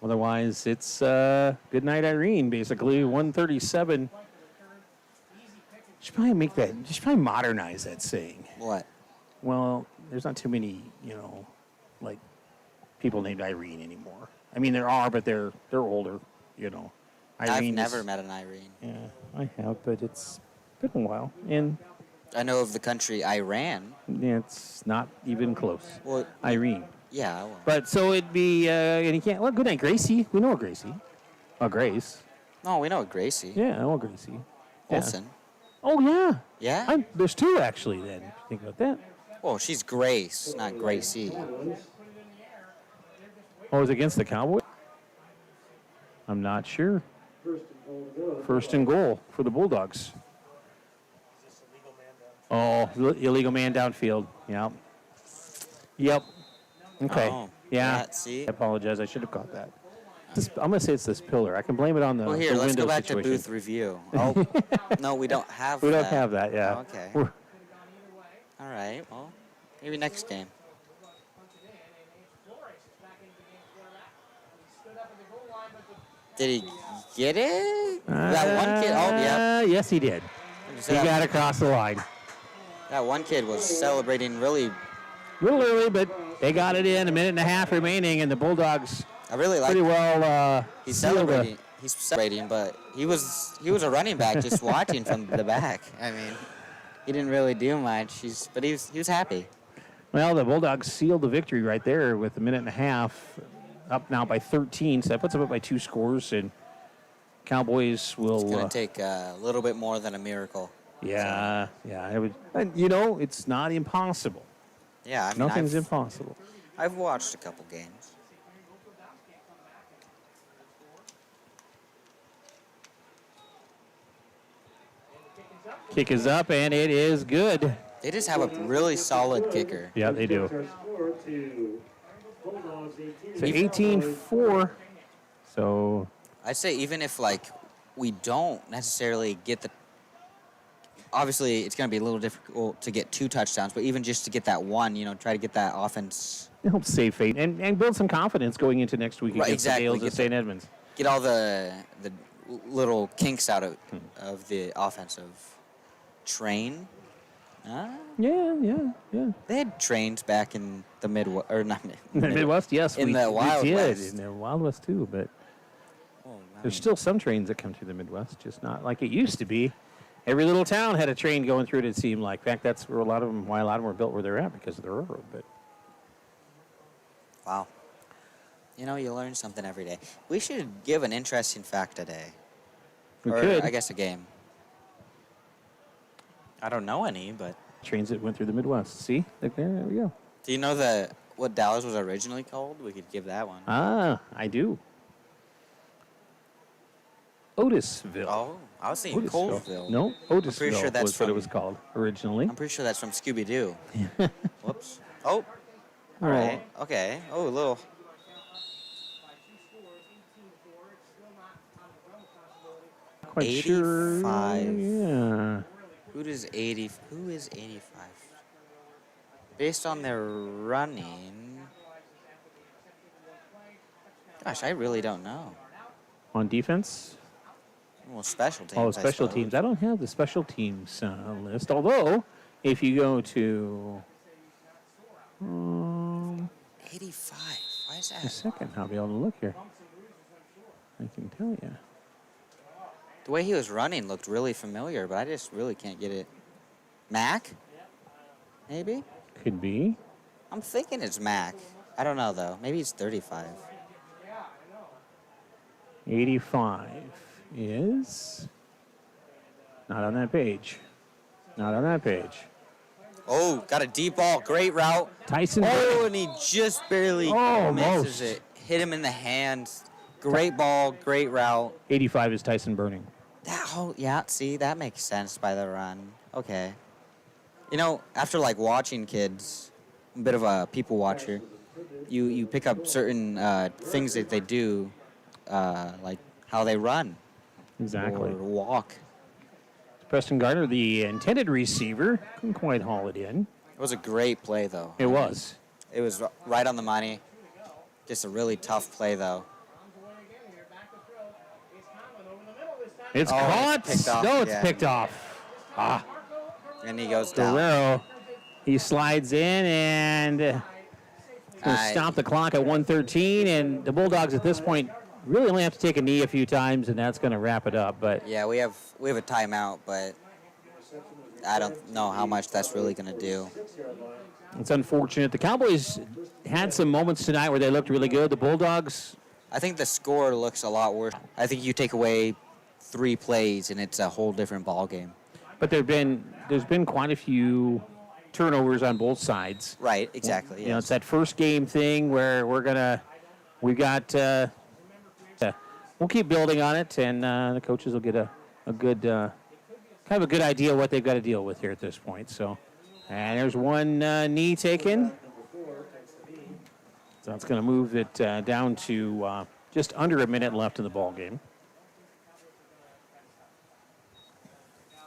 Speaker 1: Otherwise, it's good night, Irene, basically. 137. Should probably modernize that saying.
Speaker 2: what?
Speaker 1: Well, there's not too many, like people named Irene anymore. I mean, there are, but they're older,
Speaker 2: I've
Speaker 1: Irene
Speaker 2: never
Speaker 1: is-
Speaker 2: met an Irene.
Speaker 1: Yeah, I have, but it's been a while. And
Speaker 2: I know of the country Iran.
Speaker 1: it's not even close.
Speaker 2: Well,
Speaker 1: Irene.
Speaker 2: yeah. Well,
Speaker 1: But so it'd be, and you can't, well, good night, Gracie. We know a Gracie. Oh, Grace.
Speaker 2: no, we know a Gracie.
Speaker 1: Yeah, I know a Gracie. Yeah.
Speaker 2: Olsen.
Speaker 1: Oh, yeah.
Speaker 2: Yeah.
Speaker 1: There's 2, actually, then, if you think about that.
Speaker 2: Well, she's Grace, not Gracie.
Speaker 1: Oh, it was against the Cowboys? I'm not sure. First and goal for the Bulldogs. Oh, illegal man downfield. Yep. Okay.
Speaker 2: Oh,
Speaker 1: yeah.
Speaker 2: yeah, see?
Speaker 1: I apologize. I should have caught that. I'm going to say it's this pillar. I can blame it on the
Speaker 2: Well, here,
Speaker 1: the
Speaker 2: let's go
Speaker 1: window
Speaker 2: back
Speaker 1: situation.
Speaker 2: to booth review. Oh, no, we don't have
Speaker 1: We
Speaker 2: that.
Speaker 1: don't have that, yeah.
Speaker 2: Oh, okay.
Speaker 1: We're-
Speaker 2: All right. Well, maybe next game. Did he get it? That one kid. Oh, yeah.
Speaker 1: Yes, he did. He got across the line.
Speaker 2: That one kid was celebrating really.
Speaker 1: A little early, but they got it in. A minute and a half remaining, and the Bulldogs
Speaker 2: I really like.
Speaker 1: pretty well
Speaker 2: He's
Speaker 1: sealed
Speaker 2: celebrating. He's celebrating, but he was a running back just watching from the back. I mean, he didn't really do much. But he was happy.
Speaker 1: Well, the Bulldogs sealed the victory right there with a minute and a half, up now by 13. So that puts them up by 2 scores, and Cowboys will.
Speaker 2: It's gonna take a little bit more than a miracle.
Speaker 1: Yeah. It would, and, it's not impossible.
Speaker 2: Yeah, I mean,
Speaker 1: Nothing's impossible.
Speaker 2: I've watched a couple games.
Speaker 1: Kick is up, and it is good.
Speaker 2: They just have a really solid kicker.
Speaker 1: Yeah, they do.
Speaker 3: Our score to Bulldogs 18.
Speaker 1: So 18-4. So
Speaker 2: I'd say even if like we don't necessarily get the, obviously it's going to be a little difficult to get 2 touchdowns, but even just to get that one, try to get that offense.
Speaker 1: it helps save faith and build some confidence going into next week
Speaker 2: Right,
Speaker 1: against
Speaker 2: exactly.
Speaker 1: the Gales of St. Edmunds.
Speaker 2: Get all the little kinks out of the offensive train.
Speaker 1: Yeah.
Speaker 2: They had trains back in the Midwest, or not
Speaker 1: In the Midwest, yes.
Speaker 2: In the Wild
Speaker 1: we did.
Speaker 2: West.
Speaker 1: In the Wild West, too, but
Speaker 2: Oh,
Speaker 1: there's still some trains that come through the Midwest, just not like it used to be. Every little town had a train going through it, it seemed like. In fact, that's where why a lot of them were built where they're at, because of the railroad. But
Speaker 2: Wow. You learn something every day. We should give an interesting fact today.
Speaker 1: we
Speaker 2: or
Speaker 1: could.
Speaker 2: I guess a game. I don't know any, but
Speaker 1: Trains that went through the Midwest. See? Look there we go.
Speaker 2: do you know what Dallas was originally called? We could give that one.
Speaker 1: Ah, I do. Otisville.
Speaker 2: Oh, I was thinking Coldville.
Speaker 1: No, Otisville
Speaker 2: pretty sure that's
Speaker 1: was what it
Speaker 2: from-
Speaker 1: was called originally.
Speaker 2: I'm pretty sure that's from Scooby-Doo. Whoops. Oh, all right. Okay. Oh, a little.
Speaker 1: Quite sure.
Speaker 2: 85.
Speaker 1: Yeah.
Speaker 2: Who is 85? Based on their running. Gosh, I really don't know.
Speaker 1: On defense?
Speaker 2: Well, special teams.
Speaker 1: Oh,
Speaker 2: I
Speaker 1: special
Speaker 2: suppose.
Speaker 1: teams. I don't have the special teams list. Although, if you go to
Speaker 2: 85. Why is
Speaker 1: a
Speaker 2: that?
Speaker 1: second, I'll be able to look here. I can tell you.
Speaker 2: The way he was running looked really familiar, but I just really can't get it. Mac? Maybe?
Speaker 1: Could be.
Speaker 2: I'm thinking it's Mac. I don't know, though. Maybe it's 35.
Speaker 1: 85 is not on that page. Not on that page.
Speaker 2: Oh, got a deep ball. Great route.
Speaker 1: Tyson.
Speaker 2: Oh, and he just barely
Speaker 1: Almost.
Speaker 2: misses it. Hit him in the hands. Great ball, great route.
Speaker 1: 85 is Tyson Burning.
Speaker 2: Yeah, see, that makes sense by the run. Okay. After like watching kids, I'm a bit of a people watcher, you pick up certain things that they do, like how they run.
Speaker 1: Exactly.
Speaker 2: Or walk.
Speaker 1: Preston Gardner, the intended receiver, couldn't quite haul it in.
Speaker 2: It was a great play, though.
Speaker 1: It was.
Speaker 2: It was right on the money. Just a really tough play, though.
Speaker 1: It's
Speaker 2: Oh,
Speaker 1: caught.
Speaker 2: it's picked off
Speaker 1: No, it's
Speaker 2: again.
Speaker 1: picked off.
Speaker 2: And he goes down.
Speaker 1: Guerrero, he slides in and going to stop the clock at 1:13. And the Bulldogs at this point really only have to take a knee a few times, and that's going to wrap it up. But
Speaker 2: Yeah, we have a timeout, but I don't know how much that's really going to do.
Speaker 1: it's unfortunate. The Cowboys had some moments tonight where they looked really good. The Bulldogs,
Speaker 2: I think the score looks a lot worse. I think you take away 3 plays and it's a whole different ball game.
Speaker 1: but there's been quite a few turnovers on both sides.
Speaker 2: Right, exactly.
Speaker 1: You know, it's that first game thing where we'll keep building on it, and the coaches will get a good kind of a good idea of what they've got to deal with here at this point. So, and there's one knee taken, so that's going to move it down to just under a minute left in the ball game.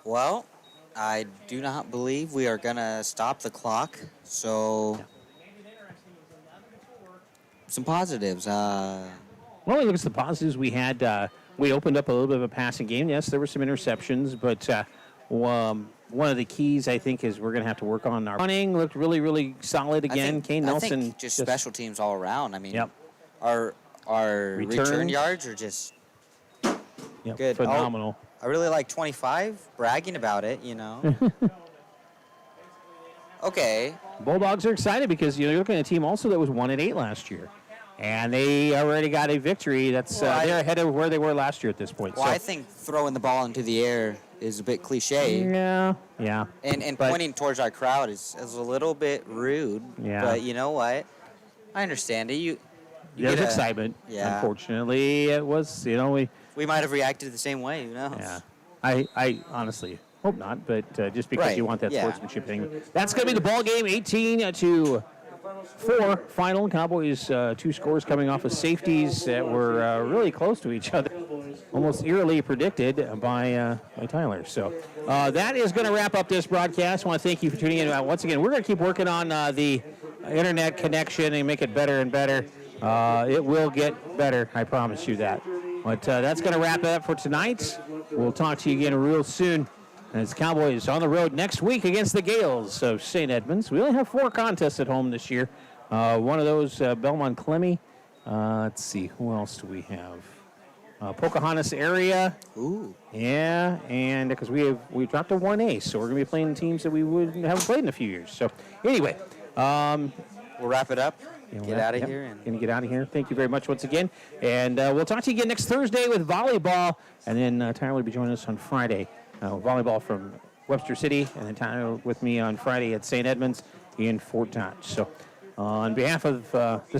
Speaker 2: Well, I do not believe we are going to stop the clock. So, some positives.
Speaker 1: Well, when you look at the positives, we opened up a little bit of a passing game. Yes, there were some interceptions, but one of the keys, I think, is we're going to have to work on our running. Looked really, really solid again. Kane
Speaker 2: I
Speaker 1: Nelson.
Speaker 2: think just special teams all around. I mean,
Speaker 1: Yep.
Speaker 2: our return
Speaker 1: Returns.
Speaker 2: yards are just
Speaker 1: Yep,
Speaker 2: good.
Speaker 1: phenomenal.
Speaker 2: I really like 25, bragging about it, Okay.
Speaker 1: Bulldogs are excited because you're looking at a team also that was 1-8 last year, and they already got a victory. That's they're ahead of where they were last year at this point.
Speaker 2: Well,
Speaker 1: so,
Speaker 2: I think throwing the ball into the air is a bit cliche.
Speaker 1: yeah.
Speaker 2: And
Speaker 1: But-
Speaker 2: pointing towards our crowd is a little bit rude.
Speaker 1: Yeah.
Speaker 2: But you know what? I understand it. You
Speaker 1: There's
Speaker 2: get a-
Speaker 1: excitement.
Speaker 2: Yeah.
Speaker 1: Unfortunately, it was
Speaker 2: We might have reacted the same way. Who knows?
Speaker 1: Yeah. I honestly, Hope not, but just because
Speaker 2: Right,
Speaker 1: you want that
Speaker 2: yeah.
Speaker 1: sportsmanship thing. That's going to be the ball game, 18-4 final. Cowboys 2 scores coming off of safeties that were really close to each other, almost eerily predicted by Tyler. So that is going to wrap up this broadcast. I want to thank you for tuning in. Once again, we're going to keep working on the internet connection and make it better and better. It will get better, I promise you that. But that's going to wrap it up for tonight. We'll talk to you again real soon. And it's Cowboys on the road next week against the Gales of St. Edmunds. We only have 4 contests at home this year. One of those, Belmont Clemmy. Let's see, who else do we have? Pocahontas area.
Speaker 2: Ooh.
Speaker 1: Yeah, and because we dropped a 1A, so we're going to be playing teams that we haven't played in a few years. So anyway.
Speaker 2: We'll wrap it up. Get out of here. And
Speaker 1: Going to get out of here. Thank you very much once again. And we'll talk to you again next Thursday with volleyball. And then Tyler will be joining us on Friday. Volleyball from Webster City. And then Tyler with me on Friday at St. Edmunds in Fort Dodge. So on behalf of the